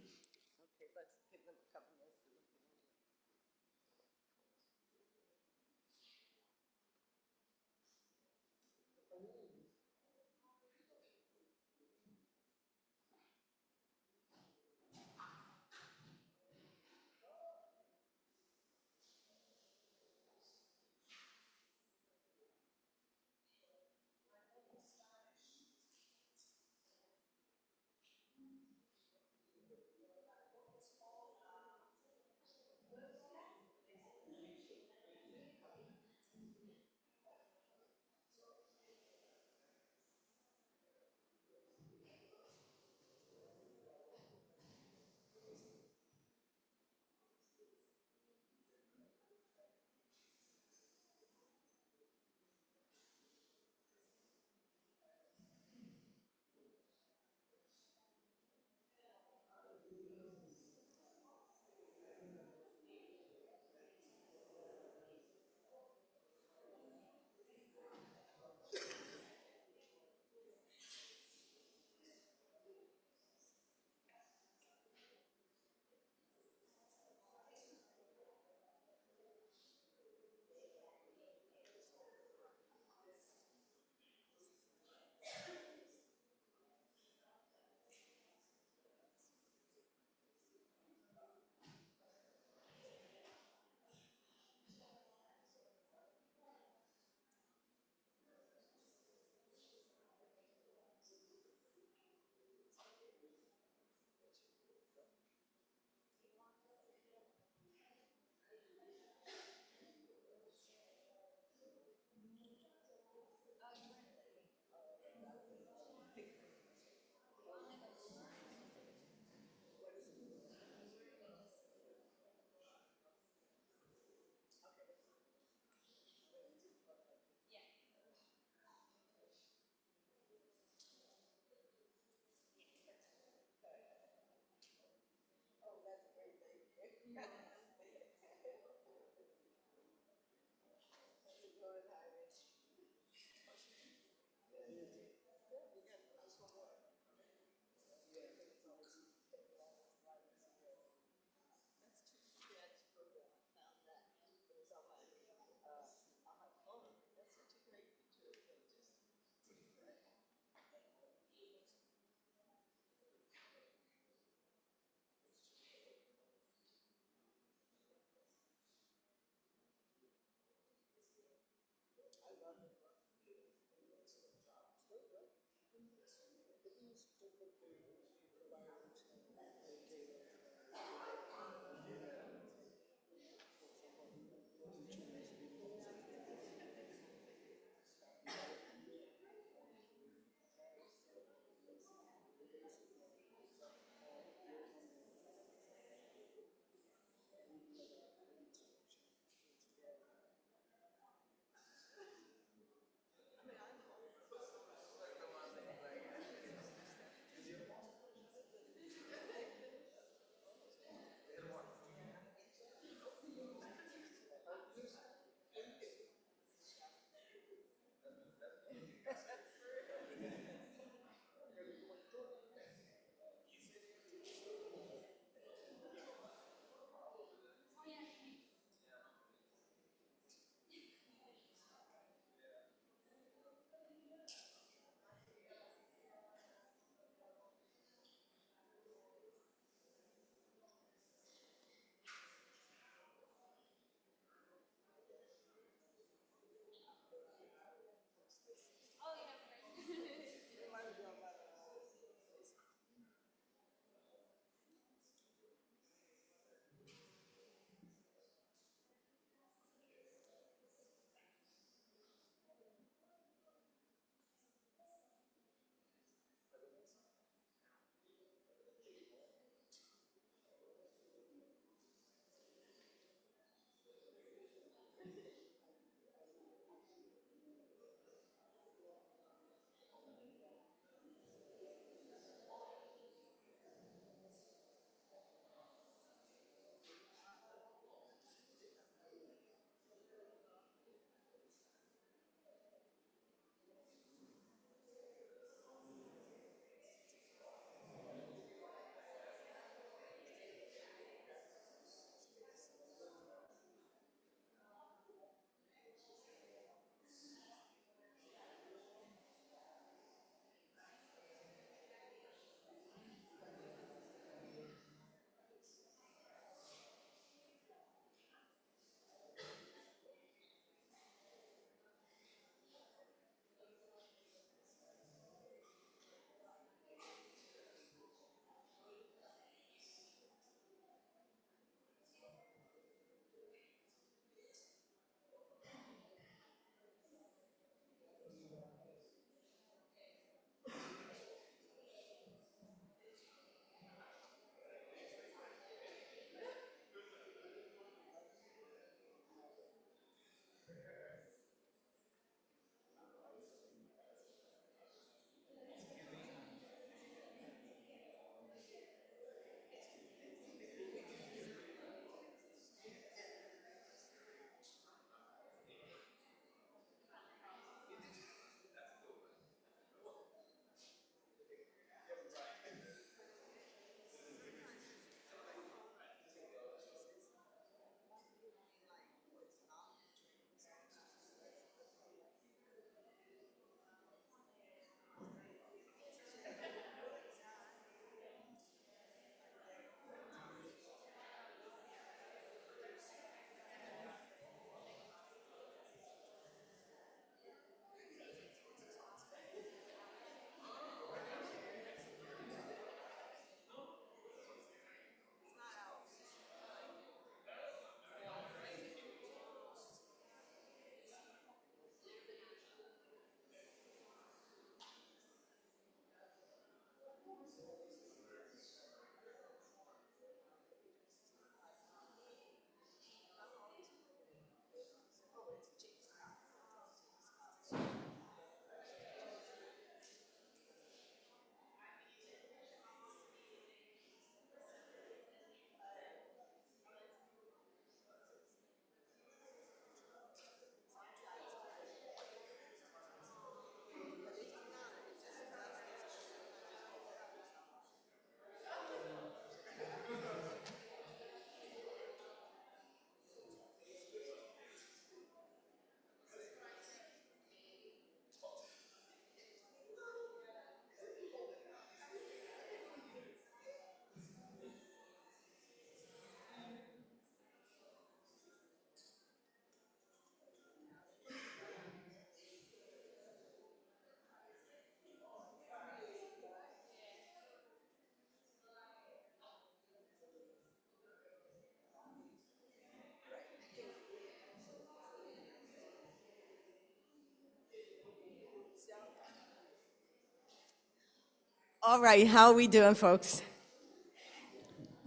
All right, how are we doing, folks?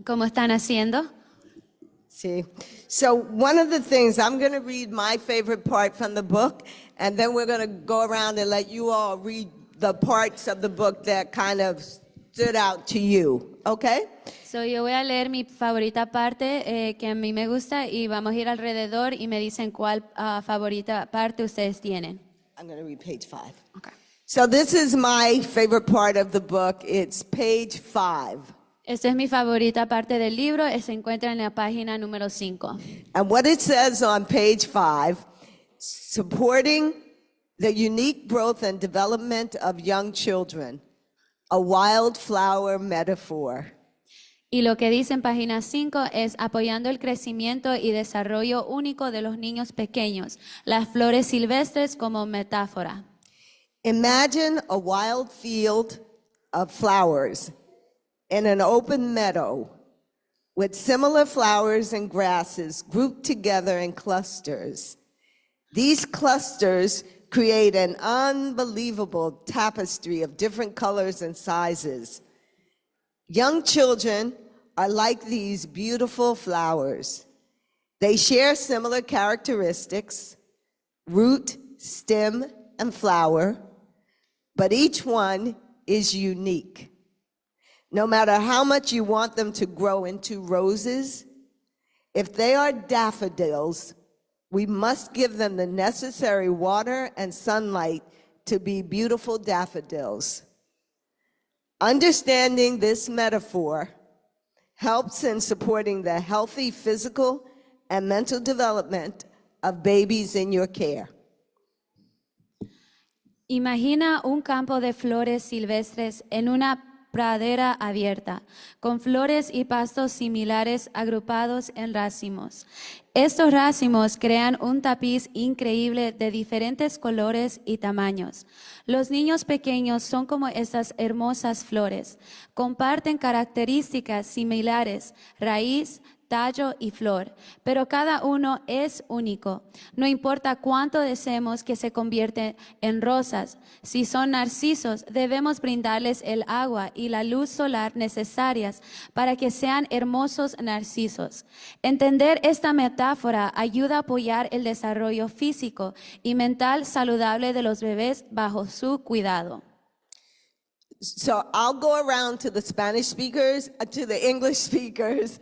¿Cómo están haciendo? See, so one of the things, I'm going to read my favorite part from the book, and then we're going to go around and let you all read the parts of the book that kind of stood out to you, okay? So, yo voy a leer mi favorita parte que a mí me gusta y vamos a ir alrededor y me dicen cuál favorita parte ustedes tienen. I'm going to read page 5. Okay. So this is my favorite part of the book. It's page 5. Esta es mi favorita parte del libro, se encuentra en la página número 5. And what it says on page 5, supporting the unique growth and development of young children, a wildflower metaphor. Y lo que dice en página 5 es apoyando el crecimiento y desarrollo único de los niños pequeños, las flores silvestres como metáfora. Imagine a wild field of flowers in an open meadow with similar flowers and grasses grouped together in clusters. These clusters create an unbelievable tapestry of different colors and sizes. Young children are like these beautiful flowers. They share similar characteristics, root, stem, and flower, but each one is unique. No matter how much you want them to grow into roses, if they are daffodils, we must give them the necessary water and sunlight to be beautiful daffodils. Understanding this metaphor helps in supporting the healthy physical and mental development of babies in your care. Imagina un campo de flores silvestres en una pradera abierta, con flores y pastos similares agrupados en racimos. Estos racimos crean un tapiz increíble de diferentes colores y tamaños. Los niños pequeños son como estas hermosas flores. Comparten características similares, raíz, tallo y flor, pero cada uno es único. No importa cuánto deseemos que se convierten en rosas, si son narcisos, debemos brindarles el agua y la luz solar necesarias para que sean hermosos narcisos. Entender esta metáfora ayuda a apoyar el desarrollo físico y mental saludable de los bebés bajo su cuidado. So I'll go around to the Spanish speakers, to the English speakers,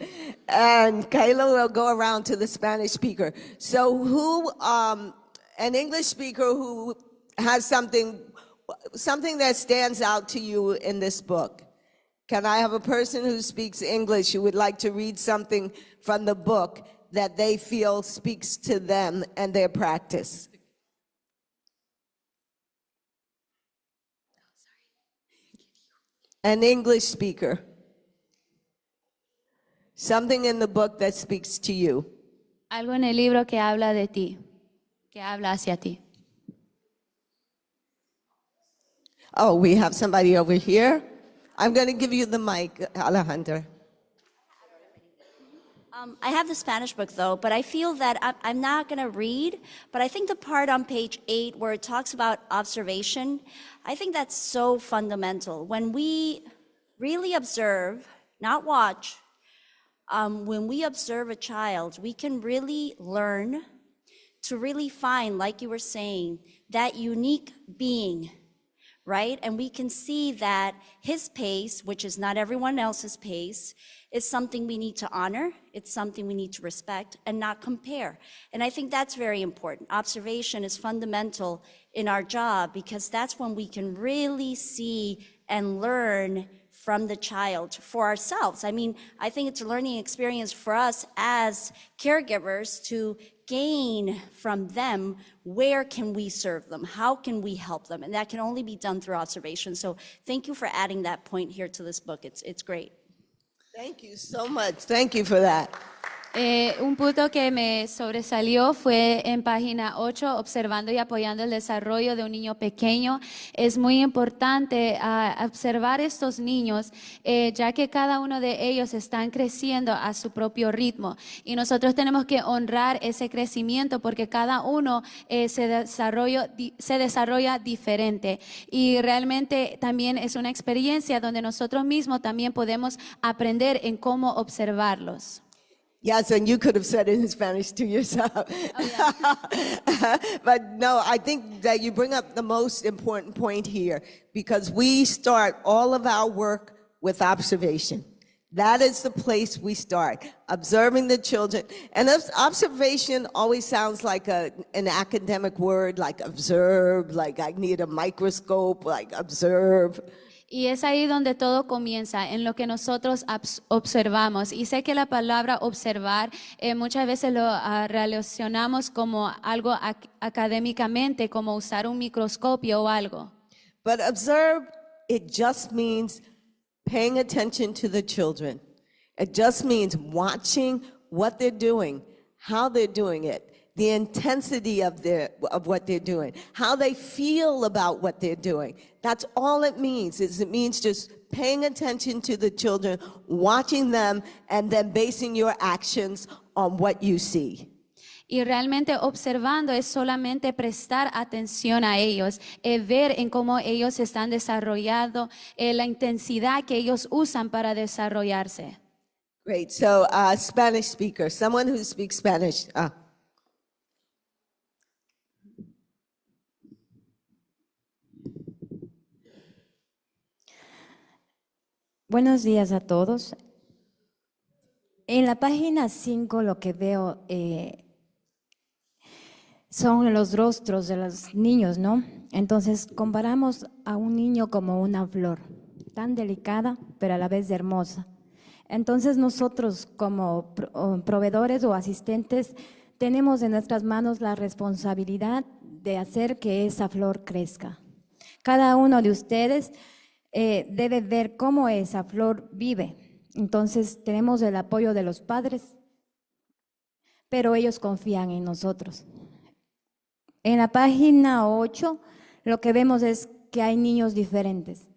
and Kayla will go around to the Spanish speaker. So who, an English speaker who has something that stands out to you in this book? Can I have a person who speaks English who would like to read something from the book that they feel speaks to them and their practice? An English speaker. Something in the book that speaks to you. Algo en el libro que habla de ti, que habla hacia ti. Oh, we have somebody over here. I'm going to give you the mic, Alejandra. I have the Spanish book though, but I feel that I'm not going to read, but I think the part on page 8 where it talks about observation, I think that's so fundamental. When we really observe, not watch, when we observe a child, we can really learn to really find, like you were saying, that unique being, right? And we can see that his pace, which is not everyone else's pace, is something we need to honor, it's something we need to respect and not compare. And I think that's very important. Observation is fundamental in our job because that's when we can really see and learn from the child for ourselves. I mean, I think it's a learning experience for us as caregivers to gain from them, where can we serve them? How can we help them? And that can only be done through observation. So thank you for adding that point here to this book. It's great. Thank you so much. Thank you for that. Un punto que me sobresalió fue en página 8, observando y apoyando el desarrollo de un niño pequeño. Es muy importante observar estos niños, ya que cada uno de ellos están creciendo a su propio ritmo. Y nosotros tenemos que honrar ese crecimiento porque cada uno se desarrolla diferente. Y realmente también es una experiencia donde nosotros mismos también podemos aprender en cómo observarlos. Yes, and you could have said it in Spanish to yourself. But no, I think that you bring up the most important point here because we start all of our work with observation. That is the place we start, observing the children. And observation always sounds like an academic word, like observe, like I need a microscope, like observe. Y es ahí donde todo comienza, en lo que nosotros observamos. Y sé que la palabra observar muchas veces lo relacionamos como algo académicamente, como usar un microscopio o algo. But observe, it just means paying attention to the children. It just means watching what they're doing, how they're doing it, the intensity of what they're doing, how they feel about what they're doing. That's all it means. It means just paying attention to the children, watching them, and then basing your actions on what you see. Y realmente observando es solamente prestar atención a ellos, ver en cómo ellos están desarrollando, la intensidad que ellos usan para desarrollarse. Great. So, Spanish speaker, someone who speaks Spanish. Buenos días a todos. En la página 5 lo que veo son los rostros de los niños, ¿no? Entonces comparamos a un niño como una flor, tan delicada pero a la vez hermosa. Entonces nosotros como proveedores o asistentes tenemos en nuestras manos la responsabilidad de hacer que esa flor crezca. Cada uno de ustedes debe ver cómo esa flor vive. Entonces tenemos el apoyo de los padres, pero ellos confían en nosotros. En la página 8 lo que vemos es que hay niños diferentes.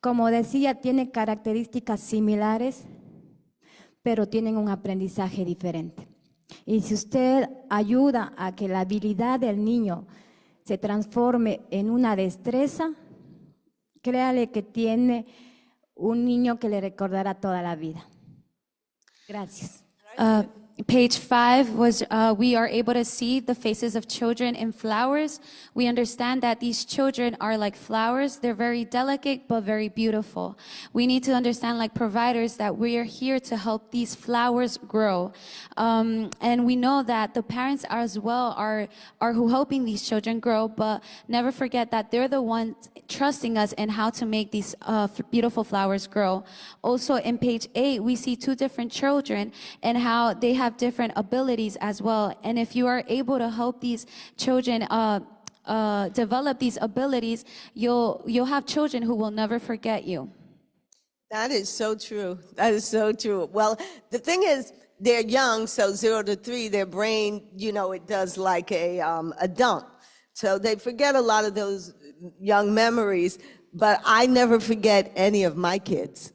Como decía, tienen características similares, pero tienen un aprendizaje diferente. Y si usted ayuda a que la habilidad del niño se transforme en una destreza, créale que tiene un niño que le recordará toda la vida. Gracias. Page 5 was we are able to see the faces of children in flowers. We understand that these children are like flowers. They're very delicate but very beautiful. We need to understand, like providers, that we are here to help these flowers grow. And we know that the parents as well are who helping these children grow, but never forget that they're the ones trusting us in how to make these beautiful flowers grow. Also in page 8, we see two different children and how they have different abilities as well. And if you are able to help these children develop these abilities, you'll have children who will never forget you. That is so true. That is so true. Well, the thing is, they're young, so 0 to 3, their brain, it does like a dump. So they forget a lot of those young memories, but I never forget any of my kids.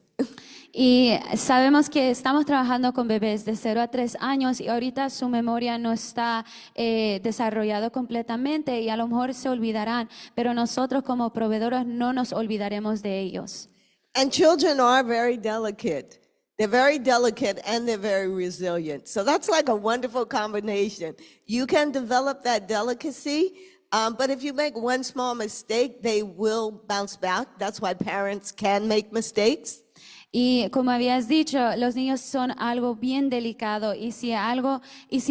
Y sabemos que estamos trabajando con bebés de 0 a 3 años y ahorita su memoria no está desarrollado completamente y a lo mejor se olvidarán, pero nosotros como proveedores no nos olvidaremos de ellos. And children are very delicate. They're very delicate and they're very resilient. So that's like a wonderful combination. You can develop that delicacy, but if you make one small mistake, they will bounce back. That's why parents can make mistakes. Y como habías dicho, los niños son algo bien delicado y si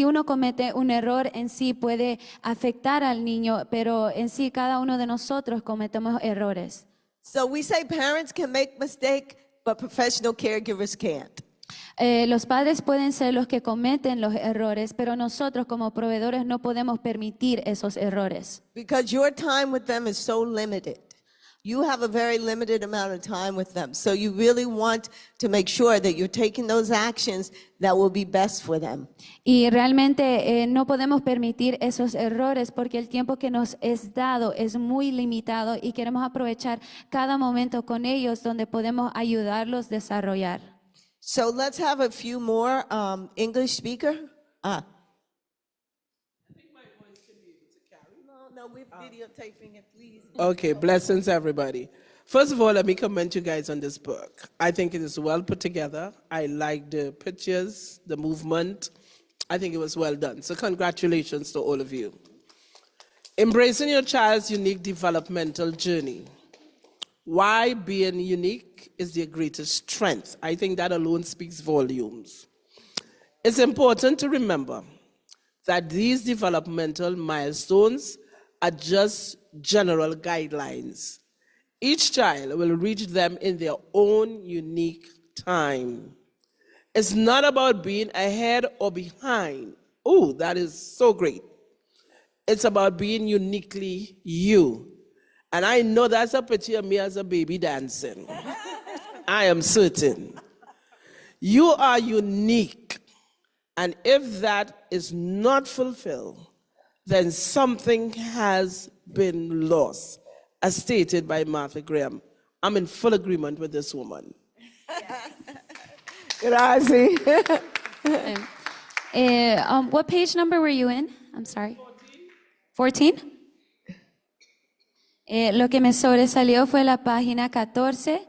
uno comete un error en sí puede afectar al niño, pero en sí cada uno de nosotros cometemos errores. So we say parents can make mistakes, but professional caregivers can't. Los padres pueden ser los que cometen los errores, pero nosotros como proveedores no podemos permitir esos errores. Because your time with them is so limited. You have a very limited amount of time with them. So you really want to make sure that you're taking those actions that will be best for them. Y realmente no podemos permitir esos errores porque el tiempo que nos es dado es muy limitado y queremos aprovechar cada momento con ellos donde podemos ayudarlos a desarrollar. So let's have a few more English speaker. No, we're videotaping it, please. Okay, blessings everybody. First of all, let me commend you guys on this book. I think it is well put together. I like the pictures, the movement. I think it was well done. So congratulations to all of you. Embracing your child's unique developmental journey. Why being unique is their greatest strength. I think that alone speaks volumes. It's important to remember that these developmental milestones are just general guidelines. Each child will reach them in their own unique time. It's not about being ahead or behind. Oh, that is so great. It's about being uniquely you. And I know that's a picture of me as a baby dancing. I am certain. You are unique. And if that is not fulfilled, then something has been lost, as stated by Martha Graham. I'm in full agreement with this woman. Gracias. What page number were you in? I'm sorry. 14? Lo que me sobresalió fue la página 14,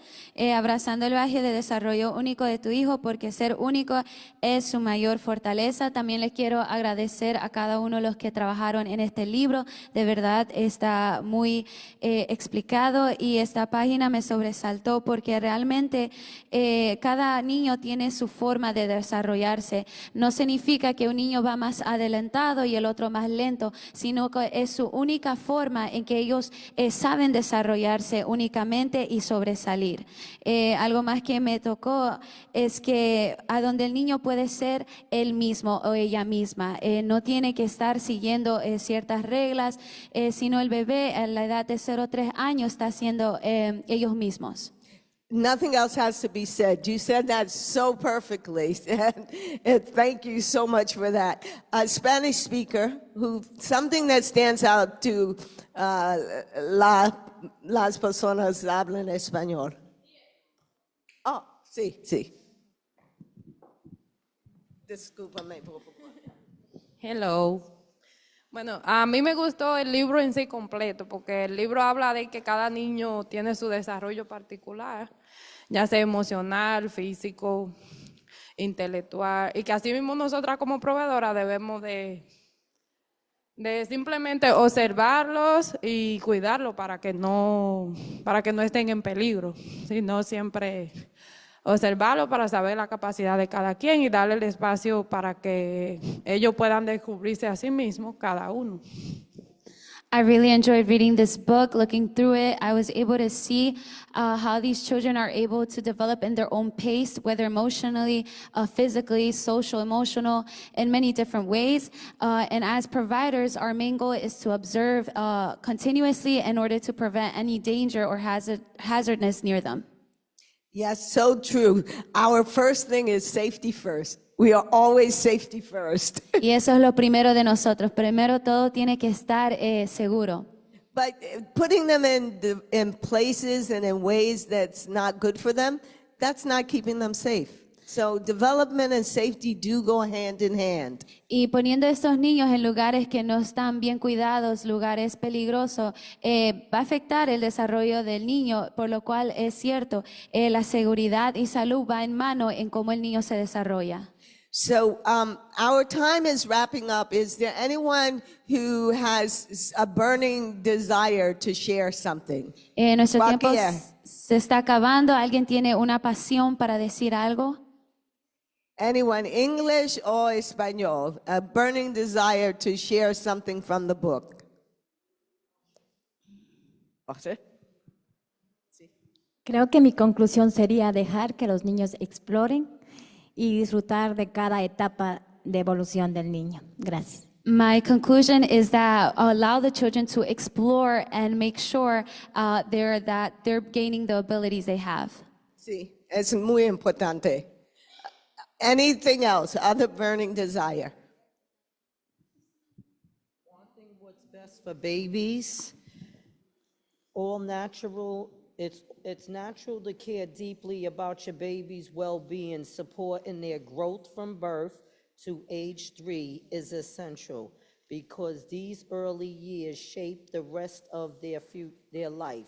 abrazando el viaje de desarrollo único de tu hijo, porque ser único es su mayor fortaleza. También les quiero agradecer a cada uno de los que trabajaron en este libro. De verdad está muy explicado y esta página me sobresaltó porque realmente cada niño tiene su forma de desarrollarse. No significa que un niño va más adelantado y el otro más lento, sino que es su única forma en que ellos saben desarrollarse únicamente y sobresalir. Algo más que me tocó es que a donde el niño puede ser él mismo o ella misma, no tiene que estar siguiendo ciertas reglas, sino el bebé a la edad de 0 a 3 años está siendo ellos mismos. Nothing else has to be said. You said that so perfectly. And thank you so much for that. A Spanish speaker who, something that stands out to las personas hablan español. Oh, sí, sí. Discúlpame, por favor. Hello. Bueno, a mí me gustó el libro en sí completo, porque el libro habla de que cada niño tiene su desarrollo particular, ya sea emocional, físico, intelectual, y que así mismo nosotras como proveedoras debemos de simplemente observarlos y cuidarlos para que no estén en peligro, sino siempre observarlo para saber la capacidad de cada quien y darle el espacio para que ellos puedan descubrirse a sí mismos, cada uno. I really enjoyed reading this book. Looking through it, I was able to see how these children are able to develop in their own pace, whether emotionally, physically, social, emotional, in many different ways. And as providers, our main goal is to observe continuously in order to prevent any danger or hazardness near them. Yes, so true. Our first thing is safety first. We are always safety first. Y eso es lo primero de nosotros. Primero todo tiene que estar seguro. But putting them in places and in ways that's not good for them, that's not keeping them safe. So development and safety do go hand in hand. Y poniendo a estos niños en lugares que no están bien cuidados, lugares peligrosos, va a afectar el desarrollo del niño, por lo cual es cierto, la seguridad y salud va en mano en cómo el niño se desarrolla. So our time is wrapping up. Is there anyone who has a burning desire to share something? Nuestro tiempo Cualquiera. se está acabando. ¿Alguien tiene una pasión para decir algo? Anyone, English or Espanol, a burning desire to share something from the book. Creo que mi conclusión sería dejar que los niños exploren y disfrutar de cada etapa de evolución del niño. Gracias. My conclusion is that allow the children to explore and make sure they're gaining the abilities they have. Sí, es muy importante. Anything else, other burning desire? Wanting what's best for babies, all natural. It's natural to care deeply about your baby's well-being. Support in their growth from birth to age 3 is essential because these early years shape the rest of their life.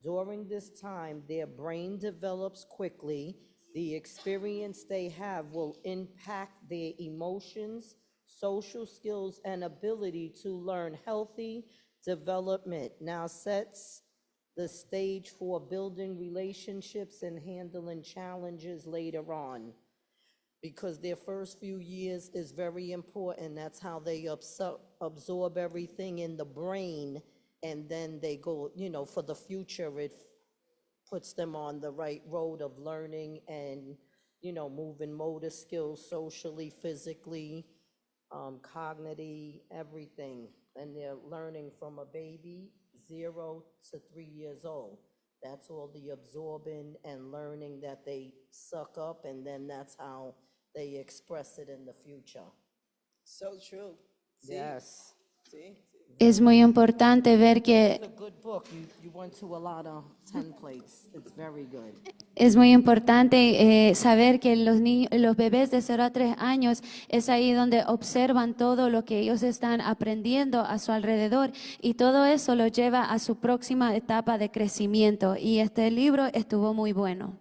During this time, their brain develops quickly. The experience they have will impact their emotions, social skills, and ability to learn. Healthy development now sets the stage for building relationships and handling challenges later on. Because their first few years is very important. That's how they absorb everything in the brain, and then they go, for the future, it puts them on the right road of learning and, moving motor skills socially, physically, cognitive, everything. And they're learning from a baby 0 to 3 years old. That's all the absorbing and learning that they suck up, and then that's how they express it in the future. So true. See? Yes. See? Es muy importante ver que It's a good book. You went to a lot of 10 plates. It's very good. es muy importante saber que los bebés de 0 a 3 años es ahí donde observan todo lo que ellos están aprendiendo a su alrededor y todo eso los lleva a su próxima etapa de crecimiento. Y este libro estuvo muy bueno.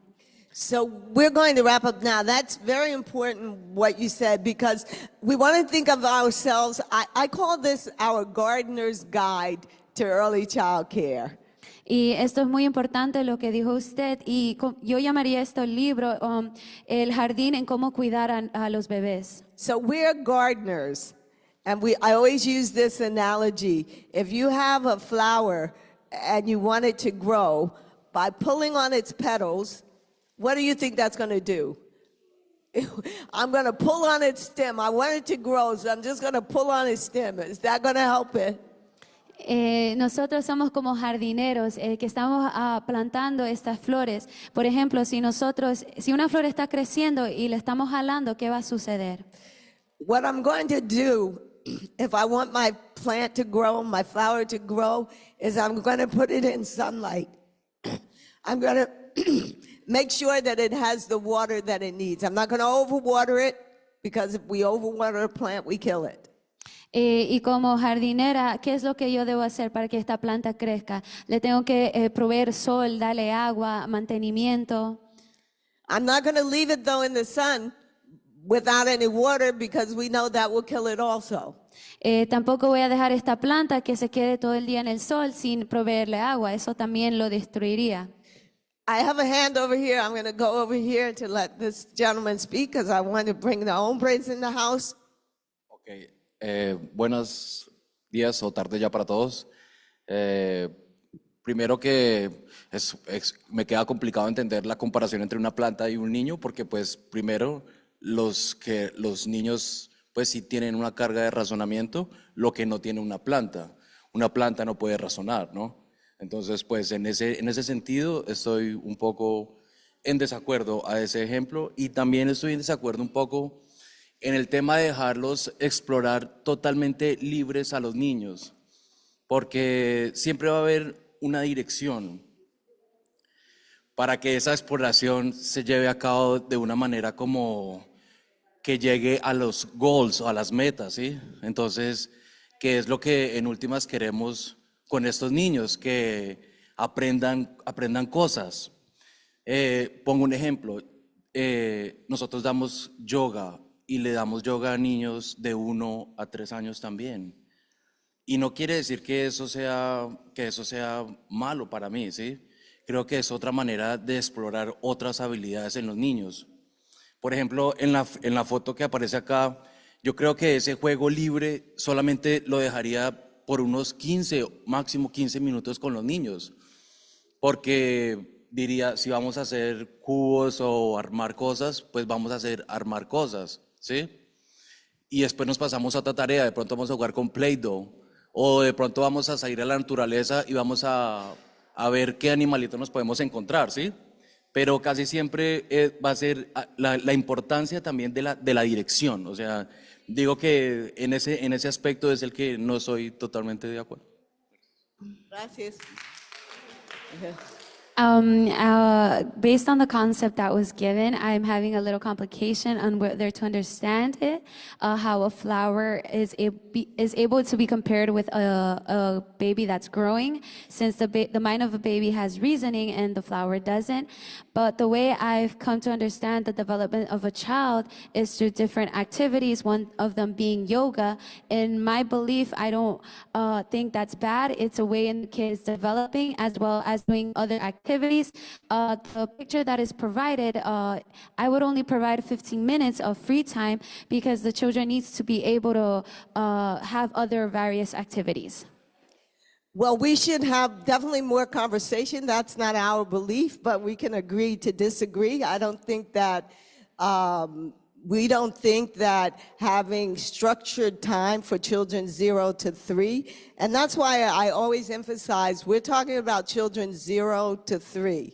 So we're going to wrap up now. That's very important what you said, because we want to think of ourselves. I call this our gardener's guide to early child care. Y esto es muy importante lo que dijo usted, y yo llamaría esto el libro El jardín en cómo cuidar a los bebés. So we're gardeners, and I always use this analogy. If you have a flower and you want it to grow, by pulling on its petals, what do you think that's going to do? I'm going to pull on its stem. I want it to grow, so I'm just going to pull on its stem. Is that going to help it? Nosotros somos como jardineros que estamos plantando estas flores. Por ejemplo, si una flor está creciendo y le estamos jalando, ¿qué va a suceder? What I'm going to do, if I want my plant to grow, my flower to grow, is I'm going to put it in sunlight. I'm going to make sure that it has the water that it needs. I'm not going to overwater it, because if we overwater a plant, we kill it. Y como jardinera, ¿qué es lo que yo debo hacer para que esta planta crezca? Le tengo que proveer sol, darle agua, mantenimiento. I'm not going to leave it, though, in the sun without any water, because we know that will kill it also. Tampoco voy a dejar esta planta que se quede todo el día en el sol sin proveerle agua. Eso también lo destruiría. I have a hand over here. I'm going to go over here to let this gentleman speak, because I want to bring the hombres in the house. Okay. Buenos días o tardes ya para todos. Primero que me queda complicado entender la comparación entre una planta y un niño, porque pues primero los niños pues sí tienen una carga de razonamiento, lo que no tiene una planta. Una planta no puede razonar, ¿no? Entonces, pues en ese sentido estoy un poco en desacuerdo a ese ejemplo, y también estoy en desacuerdo un poco en el tema de dejarlos explorar totalmente libres a los niños, porque siempre va a haber una dirección para que esa exploración se lleve a cabo de una manera como que llegue a los goals o a las metas, ¿sí? Entonces, ¿qué es lo que en últimas queremos con estos niños? Que aprendan cosas. Pongo un ejemplo. Nosotros damos yoga y le damos yoga a niños de 1 a 3 años también. Y no quiere decir que eso sea malo para mí, ¿sí? Creo que es otra manera de explorar otras habilidades en los niños. Por ejemplo, en la foto que aparece acá, yo creo que ese juego libre solamente lo dejaría por unos 15, máximo 15 minutos con los niños, porque diría, si vamos a hacer cubos o armar cosas, pues vamos a armar cosas, ¿sí? y después nos pasamos a otra tarea, de pronto vamos a jugar con Play-Doh, o de pronto vamos a salir a la naturaleza y vamos a ver qué animalito nos podemos encontrar, ¿sí? Pero casi siempre va a ser la importancia también de la dirección, o sea, digo que en ese aspecto es el que no soy totalmente de acuerdo. Gracias. Based on the concept that was given, I'm having a little complication on whether to understand it, how a flower is able to be compared with a baby that's growing, since the mind of a baby has reasoning and the flower doesn't. But the way I've come to understand the development of a child is through different activities, one of them being yoga. In my belief, I don't think that's bad. It's a way in the kids developing as well as doing other activities. The picture that is provided, I would only provide 15 minutes of free time because the children needs to be able to have other various activities. Well, we should have definitely more conversation. That's not our belief, but we can agree to disagree. I don't think that, we don't think that having structured time for children 0 to 3, and that's why I always emphasize, we're talking about children 0 to 3.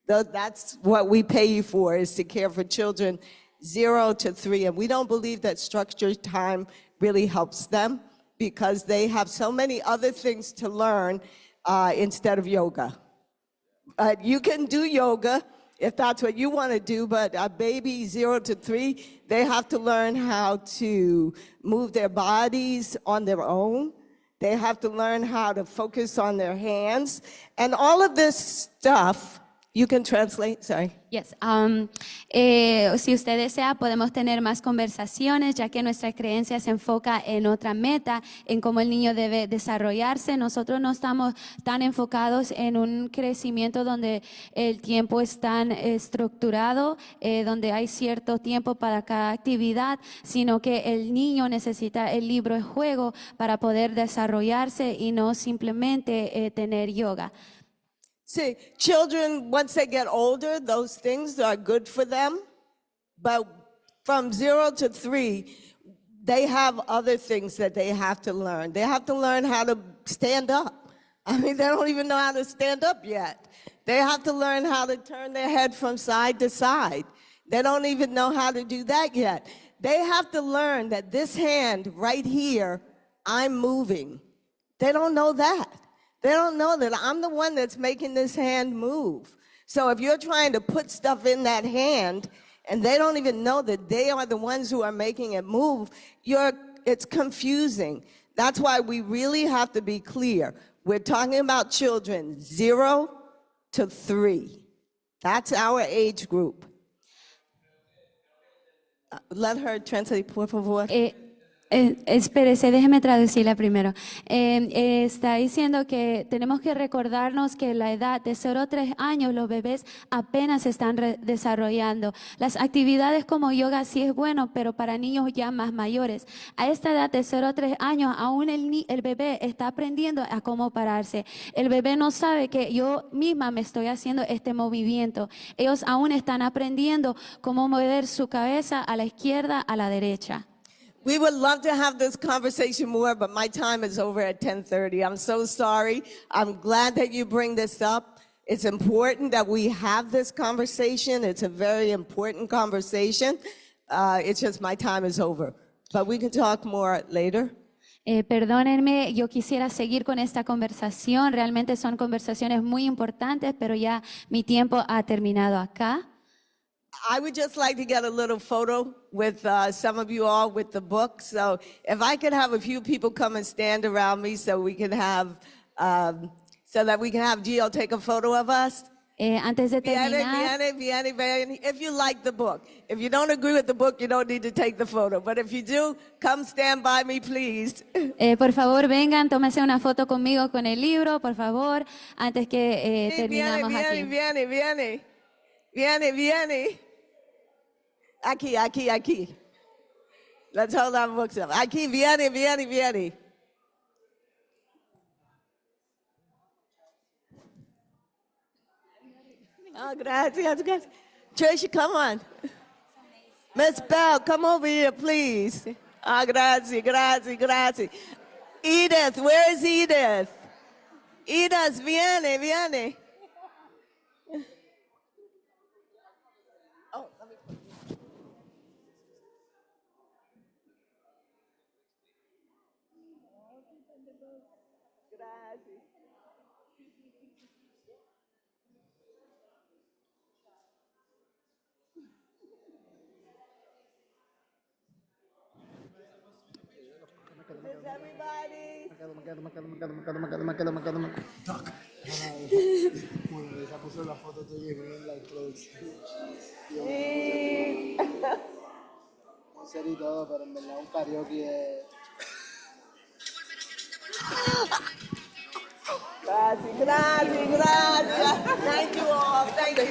That's what we pay you for, is to care for children 0 to 3. And we don't believe that structured time really helps them, because they have so many other things to learn instead of yoga. You can do yoga if that's what you want to do, but a baby 0 to 3, they have to learn how to move their bodies on their own. They have to learn how to focus on their hands. And all of this stuff, you can translate, sorry. Yes. Si usted desea, podemos tener más conversaciones, ya que nuestra creencia se enfoca en otra meta, en cómo el niño debe desarrollarse. Nosotros no estamos tan enfocados en un crecimiento donde el tiempo es tan estructurado, donde hay cierto tiempo para cada actividad, sino que el niño necesita el libro de juego para poder desarrollarse y no simplemente tener yoga. See, children, once they get older, those things are good for them. But from 0 to 3, they have other things that they have to learn. They have to learn how to stand up. I mean, they don't even know how to stand up yet. They have to learn how to turn their head from side to side. They don't even know how to do that yet. They have to learn that this hand right here, I'm moving. They don't know that. They don't know that I'm the one that's making this hand move. So if you're trying to put stuff in that hand and they don't even know that they are the ones who are making it move, it's confusing. That's why we really have to be clear. We're talking about children 0 to 3. That's our age group. Let her translate, por favor. Espérese, déjeme traducirla primero. Está diciendo que tenemos que recordarnos que la edad de 0 a 3 años los bebés apenas se están desarrollando. Las actividades como yoga sí es bueno, pero para niños ya más mayores. A esta edad de 0 a 3 años aún el bebé está aprendiendo a cómo pararse. El bebé no sabe que yo misma me estoy haciendo este movimiento. Ellos aún están aprendiendo cómo mover su cabeza a la izquierda, a la derecha. We would love to have this conversation more, but my time is over at 10:30. I'm so sorry. I'm glad that you bring this up. It's important that we have this conversation. It's a very important conversation. It's just my time is over. But we can talk more later. Perdónenme, yo quisiera seguir con esta conversación. Realmente son conversaciones muy importantes, pero ya mi tiempo ha terminado acá. I would just like to get a little photo with some of you all with the book. So if I could have a few people come and stand around me so we can have, so that we can have Gio take a photo of us. Antes de terminar, Viene. If you like the book. If you don't agree with the book, you don't need to take the photo. But if you do, come stand by me, please. Por favor, vengan, tómense una foto conmigo con el libro, por favor, antes que terminamos aquí. Viene. Aquí. Let's hold our books up. Aquí, viene. Oh, gracias. Tricia, come on. Miss Bell, come over here, please. Ah, gracias, gracias, gracias. Edith, where is Edith? Edith, viene, viene. Oh, let me put it. Gracias. This is everybody. Bueno, esa puso la foto tuya en la introducción. Sí. Muy serio y todo, pero en verdad un karaoke es... Gracias, gracias, gracias. Thank you all. Thank you.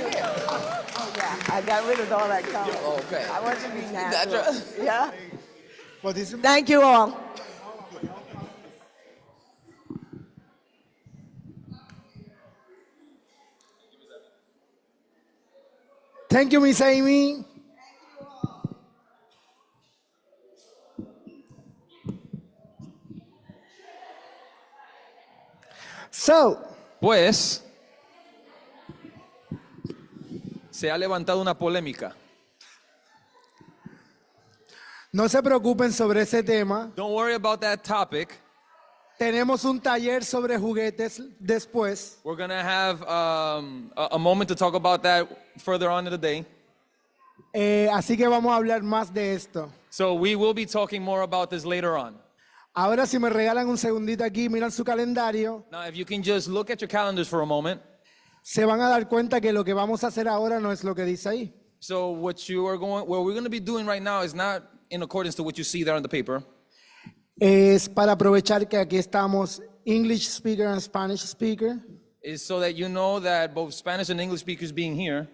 Oh, yeah, I got rid of all that color. Okay. I want you to be natural. Yeah. What is it? Thank you all. Thank you, Miss Amy. So, Pues, se ha levantado una polémica. no se preocupen sobre ese tema. Don't worry about that topic. Tenemos un taller sobre juguetes después. We're going to have a moment to talk about that further on in the day. Así que vamos a hablar más de esto. So we will be talking more about this later on. Ahora, si me regalan un segundito aquí, miran su calendario, Now, if you can just look at your calendars for a moment. se van a dar cuenta que lo que vamos a hacer ahora no es lo que dice ahí. So what we're going to be doing right now is not in accordance to what you see there on the paper. Es para aprovechar que aquí estamos English speaker and Spanish speaker Is so that you know that both Spanish and English speakers being here,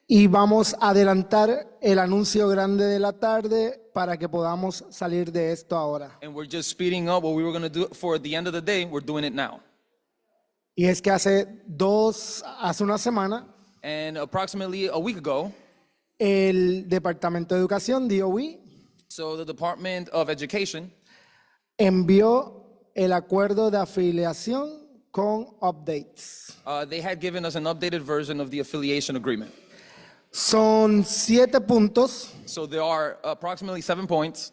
y vamos a adelantar el anuncio grande de la tarde para que podamos salir de esto ahora. and we're just speeding up what we were going to do for the end of the day. We're doing it now. Y es que hace una semana, And approximately a week ago, el Departamento de Educación, DOE, so the Department of Education envió el acuerdo de afiliación con updates. they had given us an updated version of the affiliation agreement. Son 7 puntos. So there are approximately 7 points.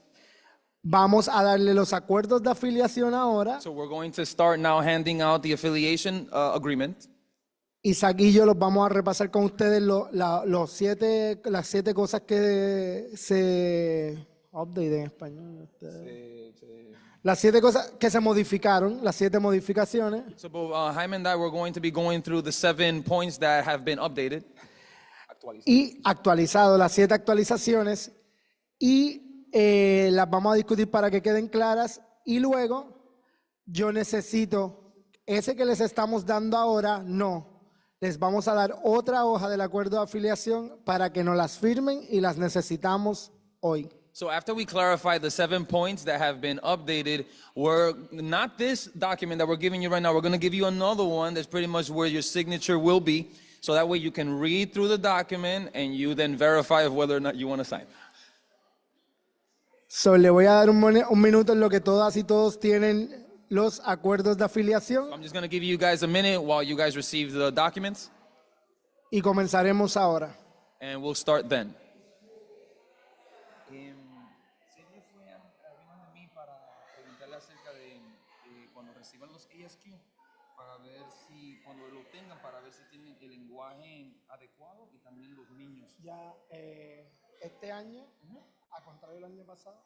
Vamos a darle los acuerdos de afiliación ahora. So we're going to start now handing out the affiliation agreement. Isaac y yo los vamos a repasar con ustedes las 7 cosas que se... Update en español. Las 7 cosas que se modificaron, las 7 modificaciones. So both Jaime and I were going to be going through the 7 points that have been updated. Y actualizado, las 7 actualizaciones. Y las vamos a discutir para que queden claras. Y luego, yo necesito, ese que les estamos dando ahora, no. Les vamos a dar otra hoja del acuerdo de afiliación para que nos las firmen y las necesitamos hoy. So after we clarify the 7 points that have been updated, we're not this document that we're giving you right now. We're going to give you another one that's pretty much where your signature will be. So that way you can read through the document and you then verify whether or not you want to sign. So, le voy a dar un minuto en lo que todas y todos tienen los acuerdos de afiliación I'm just going to give you guys a minute while you guys receive the documents, y comenzaremos ahora. and we'll start then. Cuando reciban los ASQ, para ver si, cuando lo tengan, para ver si tienen el lenguaje adecuado y también los niños. Ya este año, a contrario del año pasado,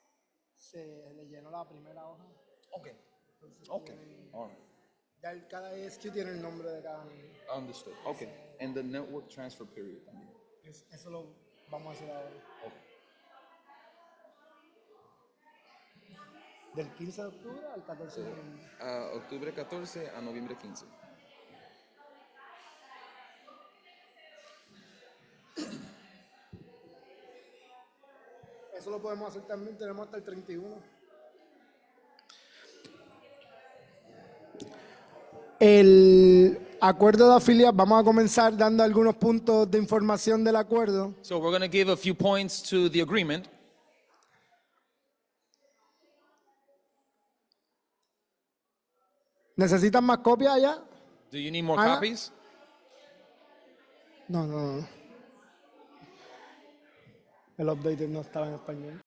se le llenó la primera hoja. Ok. Entonces, Okay. All right. ya cada ASQ tiene el nombre de cada niño. Understood. Okay. And the network transfer period también. Eso lo vamos a hacer ahora. Del 15 de octubre al 14 de noviembre. Octubre 14 a noviembre 15. Eso lo podemos hacer también, tenemos hasta el 31. El acuerdo de afiliación, vamos a comenzar dando algunos puntos de información del acuerdo. So we're going to give a few points to the agreement. ¿Necesitan más copias allá? Do you need more Ana? copies? No. El update no estaba en español.